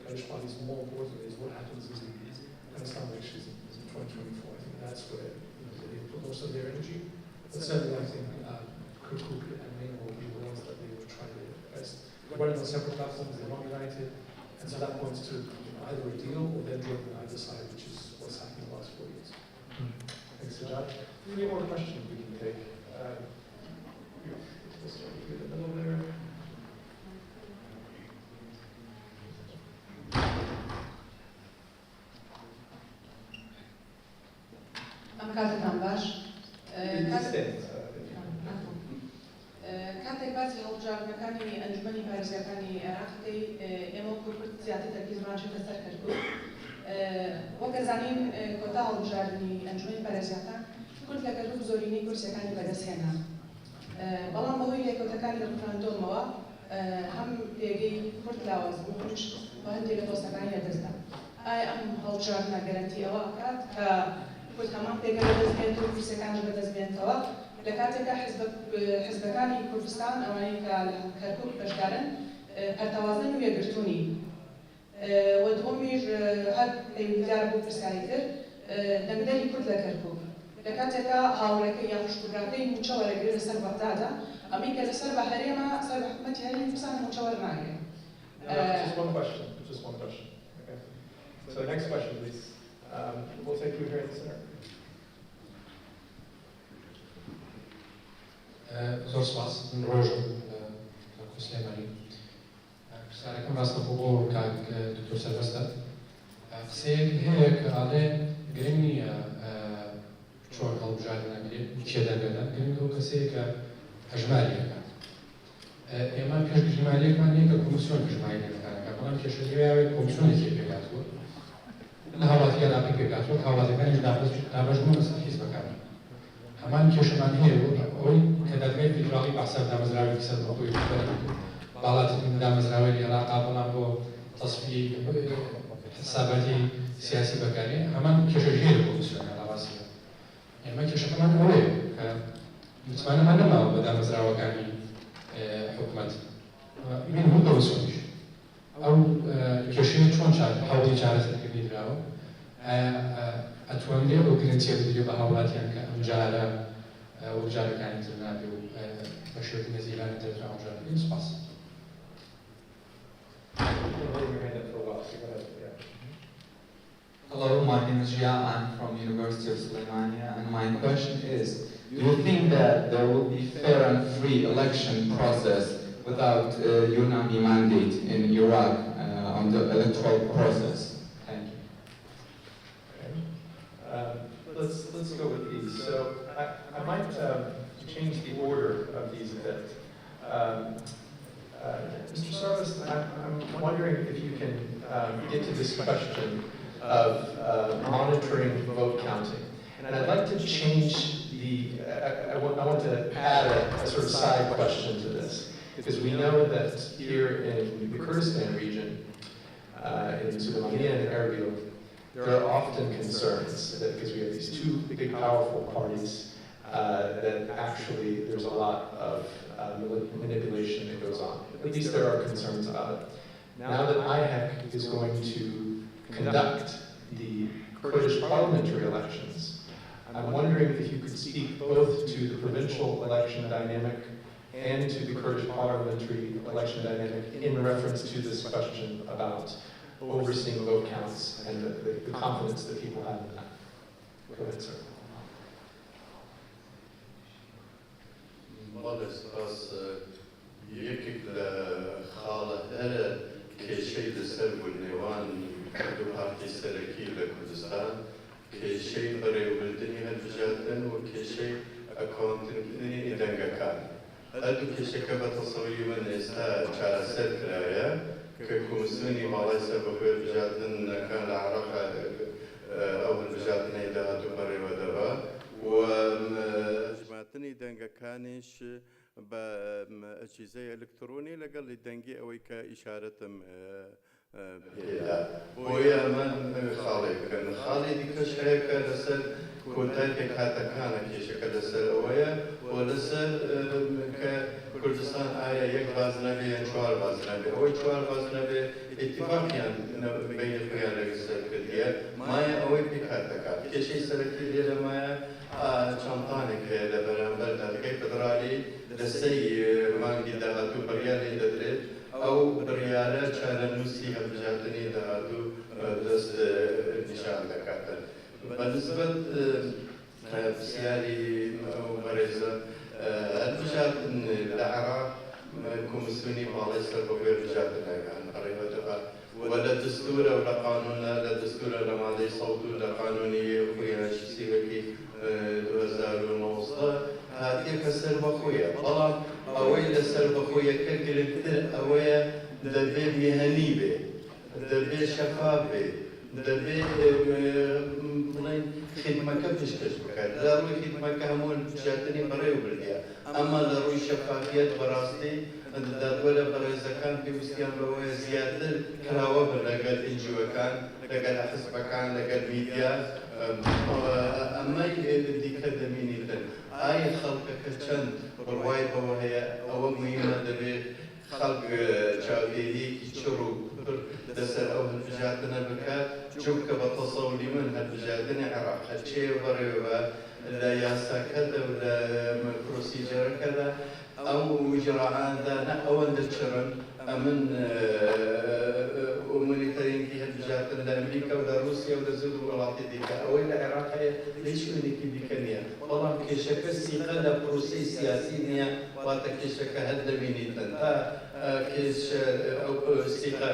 Kurdish parties, more important is what happens in the Pakistan elections in 2024. I think that's where they put most of their energy. But certainly, I think Kirkuk and NATO will be the ones that they will try their best. They're running on separate platforms, they're not united, and so that points to either a deal or they're joining either side, which is what's happened in the last 4 years. Thanks, Sajjad. Any more questions we can take? We'll start with you in the middle there. I'm Kate Tambash. کاتێک باسی هەڵبژاردنەکانی ئەنجومەنی پارێزگاکانی عێراقەکەی ئێمە کورد زیاتر تەرکیزمان چێتە سەر کەرکووک وەک دەزانین کۆتا هەڵبژاردننی ئەنجومەنی پارێزگاکان کورد لە کەرکووک زۆرینەی کورسیەکانی بەدەستهێنا بەڵام بەهۆی لێکۆتەکانی لە ڕفراندۆمەوە هەم پێگەی کورد لاواز بوونش بە هەندێک لە دۆستەکانی لەدەستدا ئایا ئەم هەڵبژاردنە گەرەنتی ئەوە ئەکات کە کورد هەمان پێگە بەدەستبێنێت و کورسیەکانش بەدەستبێنێتەوە لە کاتێکدا حیزبەکانی کوردستان ئەوانەی کە لە کەرکووک بەشدارن هەرتەوازن و یەکگرتوونی و دووەمیش هەر پەیوەندیدار بوو پرسیاری تر دەنگدەری کورد لە کەرکووک لە کاتێکدا هاوڕێکەی یان خوشکبراکەی موچە وەرەگرێت لەسەر بەغدادا ئەمەی کە لەسەر بە هەرێمە سەر بە حکومەتی هەرێمی کوردستان موچە وەرناگرێت. Just one question. Just one question. Okay. So next question, please. We'll take you here in the center. زۆر سپاس من ڕۆژم سلێمانی پرسیارەکەم ڕاستەخۆ بۆ کاک دکتۆر سەربەستە قسەیەک هەیە کە ئاڵێ گرنگ نییە چۆن هەڵبژاردنەکرێت کێ دەگەدەن گرنگ ئەو کەسەیە کە هەژماریەکە ئێمە پێشگریماریەکمان نییە کە کۆمیسیۆن هەژماریەکانەکە بەڵام کێشەژێراوێت کۆمیسیۆنێکی پێگاتوە لە هاوڵاتی عێراقی پێگاتوە هاوڵاتیەکانیش دابەشبوون لەسەر حیزبەکان هەمان کێشەمان هەیە ئەوەی کە دەرگای فیدراڵی بەحساب دامەزراوێتی سەر بەخۆی باڵاترین دامەزراوەی عێراقا بەڵام بۆ تەسبی حساباتی سیاسی بەکارێ هەمان کێشەژێر کۆمیسیۆنە لاواسیە ئێمە کێشەکەمان ئەوەیە کە متمانەمان نەماوە بە دامەزراوەکانی حکوومەت من هەموو کۆمیسیۆنیش ئەو کێشەیە چۆن هەوڵی چارەسەرکردنی دراوە ئەتوانرێ بۆ گرنگچیە بدرێ بە هاوڵاتیان کە ئەم جارە وەجارەکانی تر نابێ و بە شێوەی نەزیرانی دەرا وەجارەکەی سپاس. Hello, my name is Jia. I'm from University of Suleimania, and my question is, do you think that there will be fair and free election process without UNAMI mandate in Iraq on the electoral process? Thank you. Okay. Let's go with these. So I might change the order of these a bit. Mr. Sarvis, I'm wondering if you can get to this question of monitoring vote counting. And I'd like to change the, I want to add a sort of side question to this, because we know that here in the Kurdistan region, in Suleimania and Erbil, there are often concerns that because we have these two big powerful parties, that actually there's a lot of manipulation that goes on. At least there are concerns about it. Now that IHEC is going to conduct the Kurdish parliamentary elections, I'm wondering if you could speak both to the provincial election dynamic and to the Kurdish parliamentary election dynamic in reference to this question about overseeing vote counts and the confidence that people have in that. Go ahead, sir. Modest as یەکێک لە خاڵە هەرە کێشەی لەسەر بوونێوانی دوو پارتی سەرەکی لە کوردستان کێشەی بەڕێوەبردننی هەڵبژاردن و کێشەی ئەکاونتکردنی دەنگەکان. هەردوو کێشەکە بە تەسەوری من ئێستا چارەسەر کرایە کە کۆمسیۆنی ماڵای سەربەخوێ هەڵبژاردنەکان لە عێراقا ئەو هەڵبژاردنەی داهاتوو بەڕێوە دەبا و هەڵبژاردنی دەنگەکانیش بە ئەجهزەی ئەلکترۆنی لەگەڵ دەنگی ئەوەی کە ئیشارەتم پێدا بۆیە ئەمە خاڵێ بکەن. خاڵی دیکەش هەیە کە لەسەر کۆتای پێکهاتەکانە کێشەکە لەسەر ئەوەیە و لەسەر کە کوردستان ئایا یەک باز نەبێ یان چوار باز نەبێ. ئەوەی چوار باز نەبێ ئیتیفاقیان بەینی خۆیان لەسەر کردیە مایە ئەوەی پێکهاتەکات. کێشەی سەرەکی لێرە مایە چەندانێک هەیە لە بەرامبەر دادگای فدرالی لە سەی مانگی داهاتوو بڕیار لێ دەدرێت ئەو بڕیارە چارەنووسی هەڵبژاردننی داهاتوو دەست نیشان دەکاتن. بەنسبەت پرسیاری ئەو بەڕێزە هەڵبژاردن لە عێراق کۆمسیۆنی ماڵای سەربەخوێ هەڵبژاردنەکان بەڕێوە دەبات و لە دستورە و لە قانونە لە دستورە لە مادەی سەوت و لە قانونی خوێنشی سیوەکی 2019 هاتیەکە سەربەخۆیە. بەڵام ئەوەی لە سەربەخۆیەکە گرنگتر ئەوەیە دەبێ میهەنی بێ، دەبێ شەفاف بێ، دەبێ بڵێن خدمەکە پێشکەش بکات. لە ڕووی خدمەکە هەموو هەڵبژاردننی بەڕێوەبردیە. ئەمە لە ڕووی شەفافیەت بەڕاستی دادوەرە بەڕێزەکان پێویستیان بەوەیە زیاتر کراوە بن لەگەڵ ئنجیۆکان، لەگەڵ حزبەکان، لەگەڵ میدیا. ئەمەی دیکە دەبینیتن ئایا خەڵکەکە چەند بڕوای بەوە هەیە ئەوە مهمە دەبێت خەڵک چاودێریەکی چڕ و پر لەسەر ئەو هەڵبژاردنە بکات چونکە بە تەسەوری من هەڵبژاردننی عێراق هەرچێ بەڕێوە لە یاساکەدا و لە پرۆسیجەرەکەدا ئەو ئیجراعاندا نە ئەوەندە چڕن ئەمن مۆنیتەرینگی هەڵبژاردن لە ئەمریکا و لە رووسیا و لە زۆر وڵاتی دیکە ئەوەی لە عێراق هەیە هیچ شوێنێکی دیکە نییە. بەڵام کێشەکە سیقە لە پرۆسەی سیاسی نییە واتە کێشەکە هەر دەبینیتن تا کێشە ئەو سیقە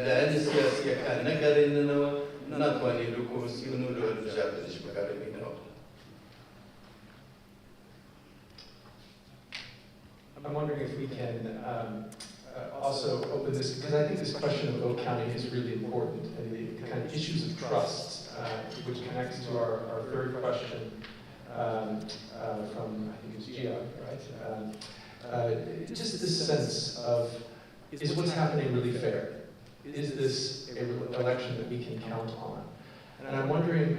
لە هەلی سیاسیەکان نەگەڕێننەوە ناتوانین لە کۆمسیۆن و لە هەڵبژاردنش بەکاربێنینەوە. I'm wondering if we can also open this, because I think this question of vote counting is really important, and the kind of issues of trust, which connects to our third question from, I think it's Gia, right? Just this sense of, is what's happening really fair? Is this an election that we can count on? And I'm wondering,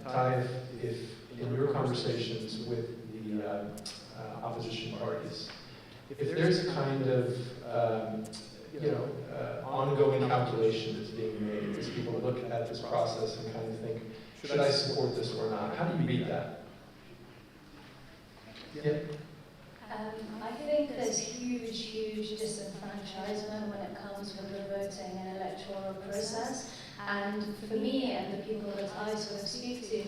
Taif, if in your conversations with the opposition parties, if there's a kind of ongoing calculation that's being made as people look at this process and kind of think, should I support this or not? How do you read that? Yeah. I think there's huge disenfranchisement when it comes to the voting and electoral process. And for me and the people that I sort of speak to,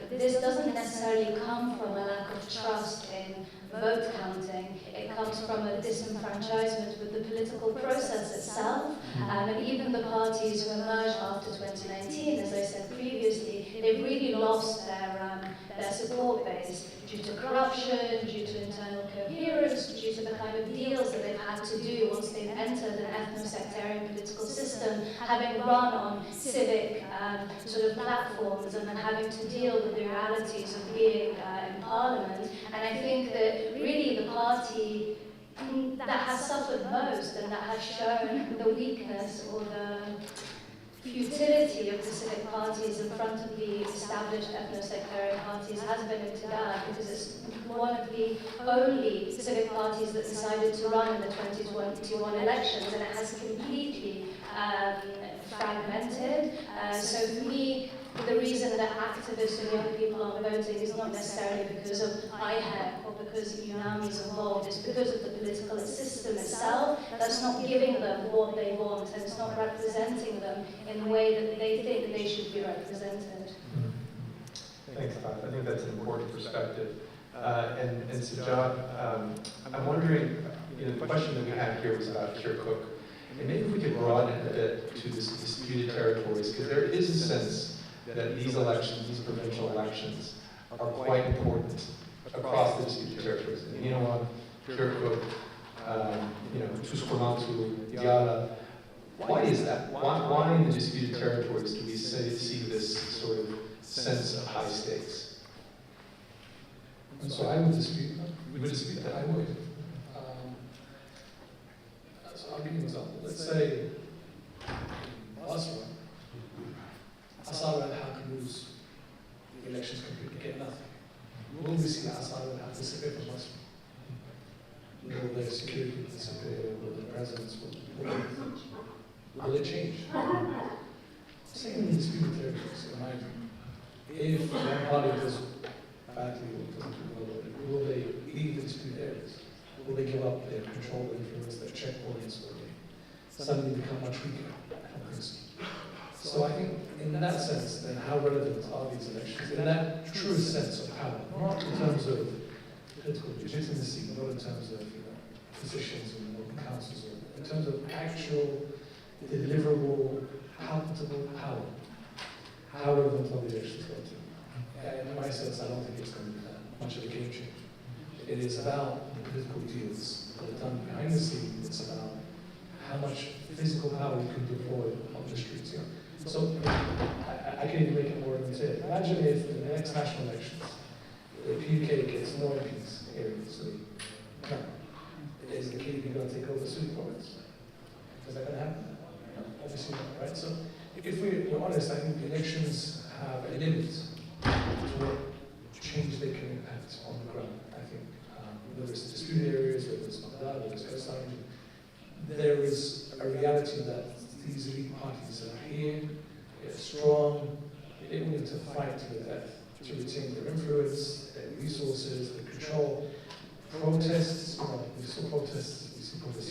this doesn't necessarily come from a lack of trust in vote counting. It comes from a disenfranchisement with the political process itself. And even the parties who emerged after 2019, as I said previously, they've really lost their support base due to corruption, due to internal coherence, due to the kind of deals that they've had to do once they've entered an ethno-sectarian political system, having run on civic sort of platforms and then having to deal with the realities of being in parliament. And I think that really the party that has suffered most and that has shown the weakness or the futility of the civic parties in front of the established ethno-sectarian parties has been Imtidad, because it's one of the only civic parties that decided to run in the 2021 elections, and it has completely fragmented. So for me, the reason that activists and young people aren't voting is not necessarily because of IHEC or because UNAMI is involved, it's because of the political system itself that's not giving them what they want, and it's not representing them in the way that they think they should be represented. Thanks, Todd. I think that's an important perspective. And Sajjad, I'm wondering, the question that we had here was about Kirkuk. And maybe if we could broaden it a bit to this disputed territories, because there is a sense that these elections, these provincial elections, are quite important across the disputed territories. Ninawan, Kirkuk, Tuskulatu, Diyala. Why is that? Why in the disputed territories do we see this sort of sense of high stakes? And so I would dispute that. You would dispute that? I would. So I'll give you an example. Let's say Basra, Asara and Haq lose the elections completely, get nothing. Will we see Asara and Haq disappear from Basra? Will their security disappear? Will the presence? Will it change? Same in the disputed territories, in my view. If one party does badly or doesn't do well, will they leave the disputed areas? Will they give up their control, their influence, their checkpoints? Will they suddenly become much weaker? I don't think so. So I think in that sense, then how relevant are these elections? In that true sense of power, not in terms of political legitimacy, not in terms of positions in local councils, in terms of actual deliverable, palatable power. How relevant are the elections going to be? In my sense, I don't think it's going to be that much of a game changer. It is about the political deals that are done behind the scenes. It's about how much physical power you can deploy on the streets. So I can even make it more limited. Imagine if in the next national elections, the PUK gets no MPs here in the city. No. Is the KDP going to take over the Sudi province? Is that going to happen? No, obviously not, right? So if we're honest, I think the elections have a limit to what change they can impact on the ground. I think whether it's disputed areas, whether it's Baghdad, whether it's Palestine, there is a reality that these elite parties are here, they're strong, they're willing to fight to the death to retain their influence, their resources, their control. Protests, we saw protests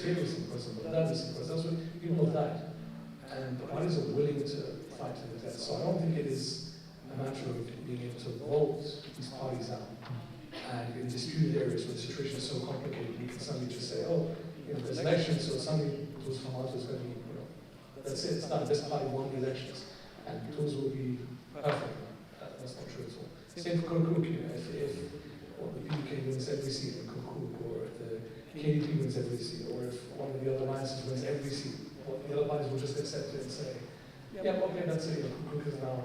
here, we see protests in Baghdad, we see protests elsewhere, people have died. And the parties are willing to fight to the death. So I don't think it is a matter of being able to vote these parties out. And in disputed areas where the situation is so complicated, we can suddenly just say, oh, there's elections, so suddenly those Hamas is going to be, that's it, it's done. This party won the elections. And those will be perfect. That's not true at all. Same for Kirkuk, if the PUK wins every seat in Kirkuk, or if the KDP wins every seat, or if one of the other alliances wins every seat, the other parties will just accept it and say, yeah, okay, that's it, Kirkuk is now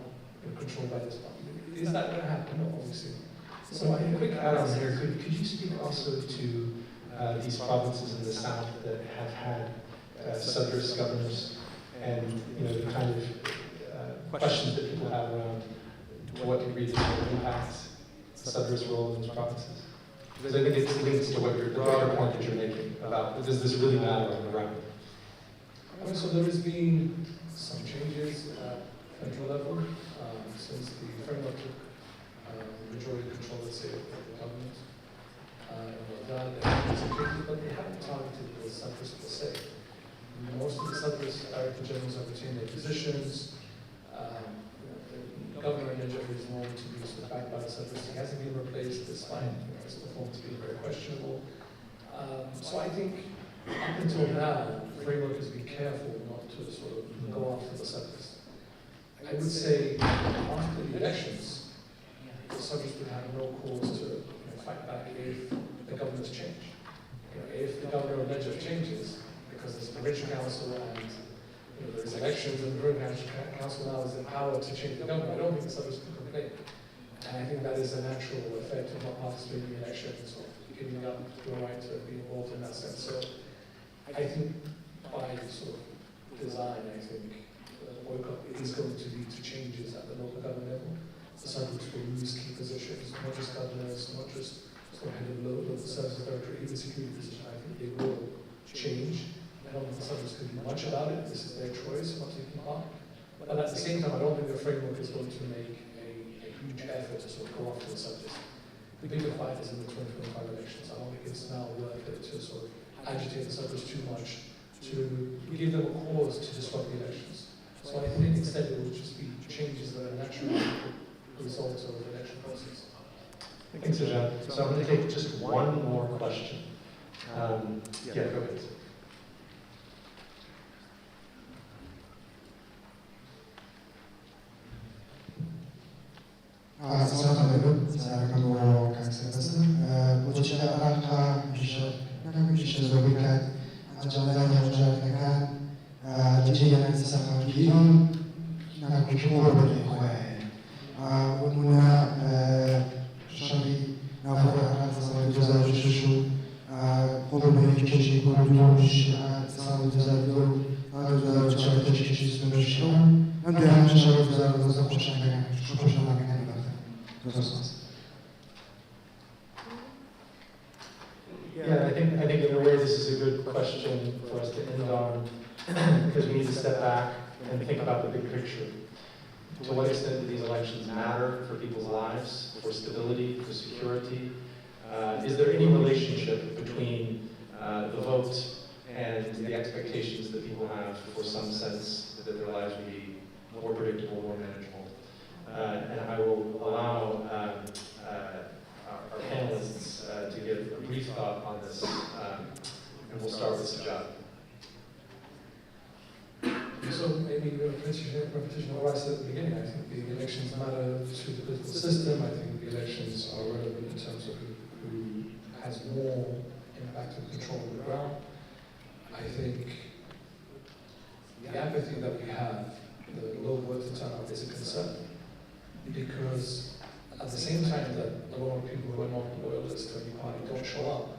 controlled by this party. Is that going to happen? No, obviously. So a quick add-on here, could you speak also to these provinces in the south that have had Sadrist governors and the kind of questions that people have around to what degree this will impact Sadrist role in these provinces? Because I think it links to what the broader point that you're making about does this really matter on the ground? I mean, so there has been some changes at federal level since the framework took majority control, let's say, of the government. There have been some changes, but they haven't targeted the Sadrists per se. Most of the Sadrist director generals have retained their positions. The governor in Najaf is known to be sort of backed by the Sadrists. He hasn't been replaced despite his performance being very questionable. So I think up until now, the framework has been careful not to sort of go after the Sadrists. I would say after the elections, the Sadrists would have no cause to fight back if the governments change. If the governor of Najaf changes, because there's a provincial council and there's elections and the provincial council now is empowered to change the government, I don't think the Sadrists can complain. And I think that is a natural effect of not participating in the elections or giving up your right to be involved in that sense. So I think by sort of design, I think boycott is going to lead to changes at the local government level. The Sadrists will lose key positions, not just governors, not just sort of head of local services territory, even security positions. I think they will change. I don't think the Sadrists can do much about it. This is their choice not taking part. But at the same time, I don't think the framework is going to make a huge effort to sort of go after the Sadrists. The bigger fight is in the 2025 elections. I don't think it's now worth it to sort of agitate the Sadrists too much to give them a cause to disrupt the elections. So I think instead it will just be changes that are naturally the result of the election process. Thanks, Sajad. So I'm going to take just one more question. Yeah, go ahead. Assalamu alaikum. Assalamu alaikum. Butcher Araka, Bishop Zobikat, Ajalaya Janakan, Jiyan Sakakio, Nakushur, Muna Shabi, Navara, Saluza Shushu, Pobre Kishi, Kurush, Saluza, Saluza Church, Sunushan, and the answer of the Pushan. Yeah, I think in a way this is a good question for us to end on, because we need to step back and think about the big picture. To what extent do these elections matter for people's lives, for stability, for security? Is there any relationship between the vote and the expectations that people have for some sense that their lives will be more predictable, more manageable? And I will allow our panelists to give a brief thought on this, and we'll start with Sajad. So maybe repetition of what I said at the beginning. I think the elections matter to the political system. I think the elections are relevant in terms of who has more impact and control on the ground. I think the apathy that we have, the low voter turnout, is a concern, because at the same time that a lot of people who are not loyalists to any party don't show up,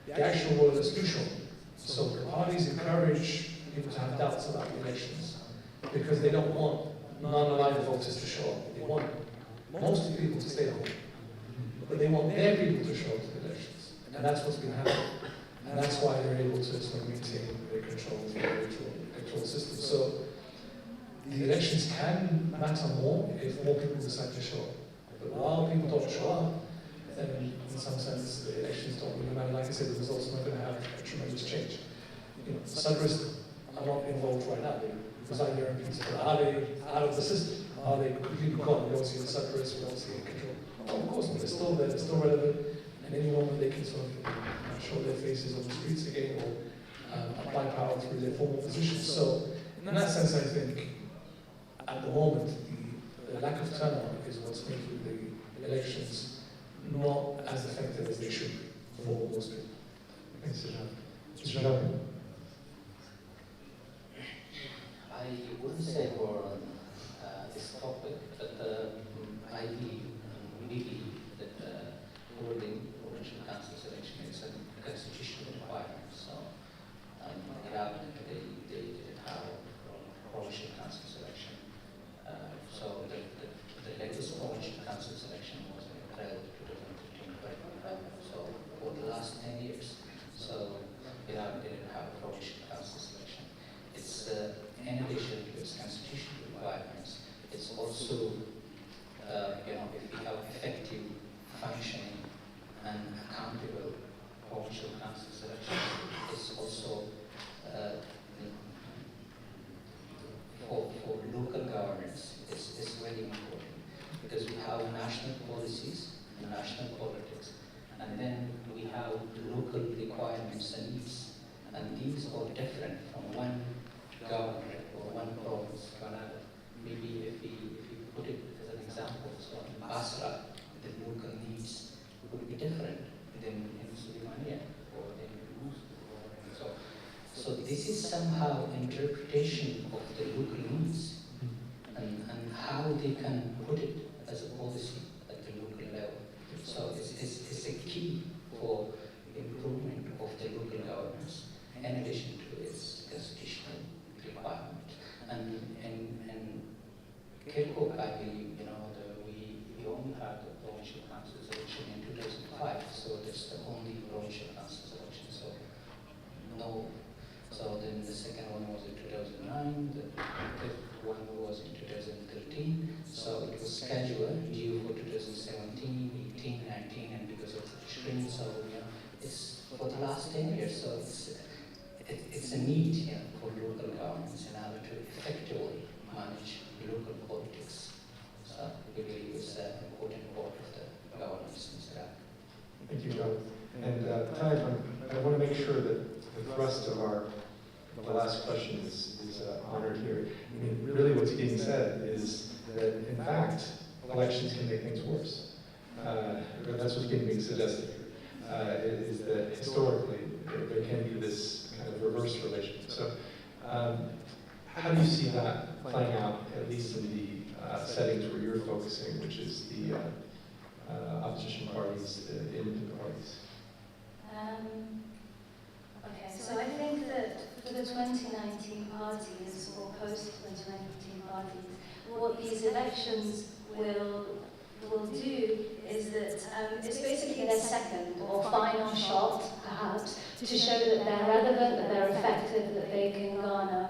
the actual loyalists do show up. So the parties encourage people to have doubts about the elections because they don't want non-aligned voters to show up. They want most people to stay home, but they want their people to show up to the elections. And that's what's been happening. And that's why they're able to sort of maintain their control of the electoral system. So the elections can matter more if more people decide to show up. But while people don't show up, then in some sense the elections don't really matter. Like I said, the results are not going to have a tremendous change. You know, Sudrists are not involved right now. They reside there in peace. But are they out of the system? Are they completely gone? We don't see the Sudrists, we don't see control. No, of course not. They're still there, they're still relevant. And any moment they can sort of show their faces on the streets again or apply power through their formal positions. So in that sense, I think at the moment, the lack of turnout is what's making the elections not as effective as they should be for most people. Thanks, Sajad. I wouldn't say for this topic, but I believe that holding provincial council election is a constitutional requirement. So Iraq, they didn't have provincial council election. So the latest provincial council election was in April 2015. So for the last 10 years, so Iraq didn't have a provincial council election. It's in addition to its constitutional requirements, it's also if we have effective functioning and accountable provincial council elections, it's also for local governance, it's very important because we have national policies and national politics, and then we have local requirements and needs, and these are different from one government or one province to another. Maybe if we put it as an example, so in Basra, the local needs would be different than in Suleimania or in Mosul. So this is somehow interpretation of the local needs and how they can put it as a policy at the local level. So it's a key for improvement of the local governance in addition to its constitutional requirement. And Kirkuk, I believe, we only had the provincial council election in 2005, so that's the only provincial council election. So no. So then the second one was in 2009, the fifth one was in 2013. So it was scheduled due for 2017, 18, 19, and because of the screen, so it's for the last 10 years. So it's a need for local governments in order to effectively manage local politics. So we believe it's an important part of the governance in Iraq. Thank you, John. And Taib, I want to make sure that the thrust of the last question is honored here. I mean, really what's being said is that, in fact, elections can make things worse. That's what's being suggested here, is that historically there can be this kind of reverse relation. So how do you see that playing out, at least in the settings where you're focusing, which is the opposition parties, the independent parties? Okay, so I think that for the 2019 parties, or post-2019 parties, what these elections will do is that it's basically their second or final shot, perhaps, to show that they're relevant, that they're effective, that they can garner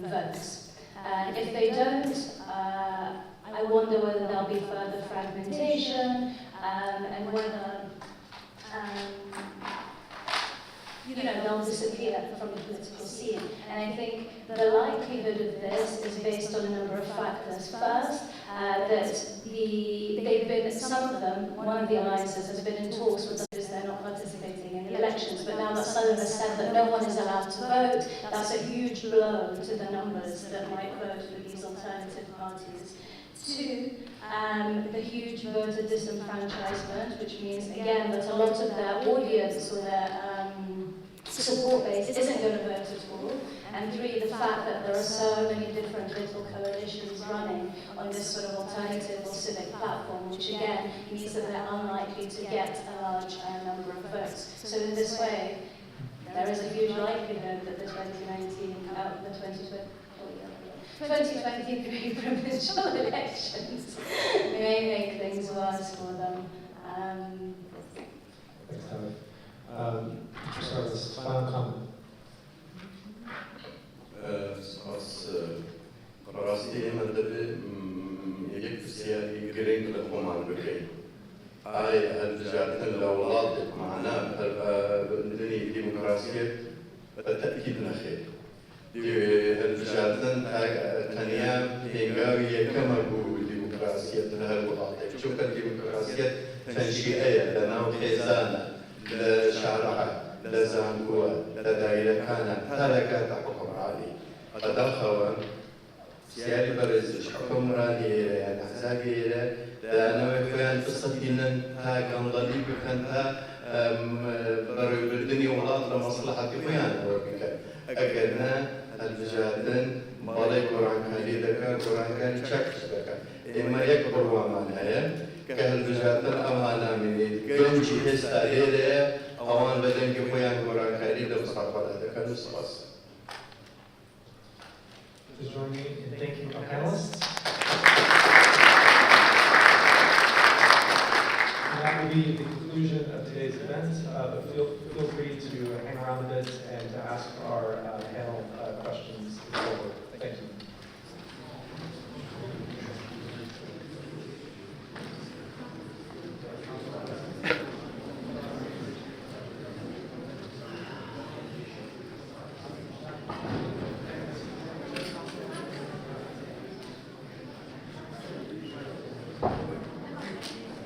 votes. And if they don't, I wonder whether there'll be further fragmentation and whether they'll disappear from the political scene. And I think the likelihood of this is based on a number of factors. First, some of them, one of the alliances has been in talks with others, they're not participating in the elections, but now that Southern has said that no one is allowed to vote, that's a huge blow to the numbers that might vote for these alternative parties. Two, the huge voter disenfranchisement, which means, again, that a lot of their audience or their support base isn't going to vote at all. And three, the fact that there are so many different little coalitions running on this sort of alternative or civic platform, which again means that they're unlikely to get a large number of votes. So in this way, there is a huge likelihood that the 2023 provincial elections may make things worse for them. Thanks, Taib. Service, final comment. راستی من دبی یک سیاسی گرینگ لخومان بکری. آی الجارتن لولاد معنا بدني ديمقراطية بالتأكيد نخير. الجارتن تنيا هنگاوية كما هو ديمقراطية هالولاط. شوف الديمقراطية تنشئية لناو خزانة لشارعة لزانقوة لدائرة كانت تلقى حكم عالي. قدرها سيادة برز حكم رالي يعني حزاقي لأنه يكون تصدينا تاقن ضليل بكنتا برو بالدنيا ولاط لمصلحة كيان وكذا أجرنا الفجادن بالي قرآن كاري ذكر قرآن كاري شخص ذكر إما يكبر ومعناه كهالفجادن أمانة مني جنجي هستارية أوان بدن كيان قرآن كاري لمصلحة ذكر نصاص. Please join me in thanking our panelists. And that will be the conclusion of today's event. But feel free to hang around a bit and to ask our panel questions.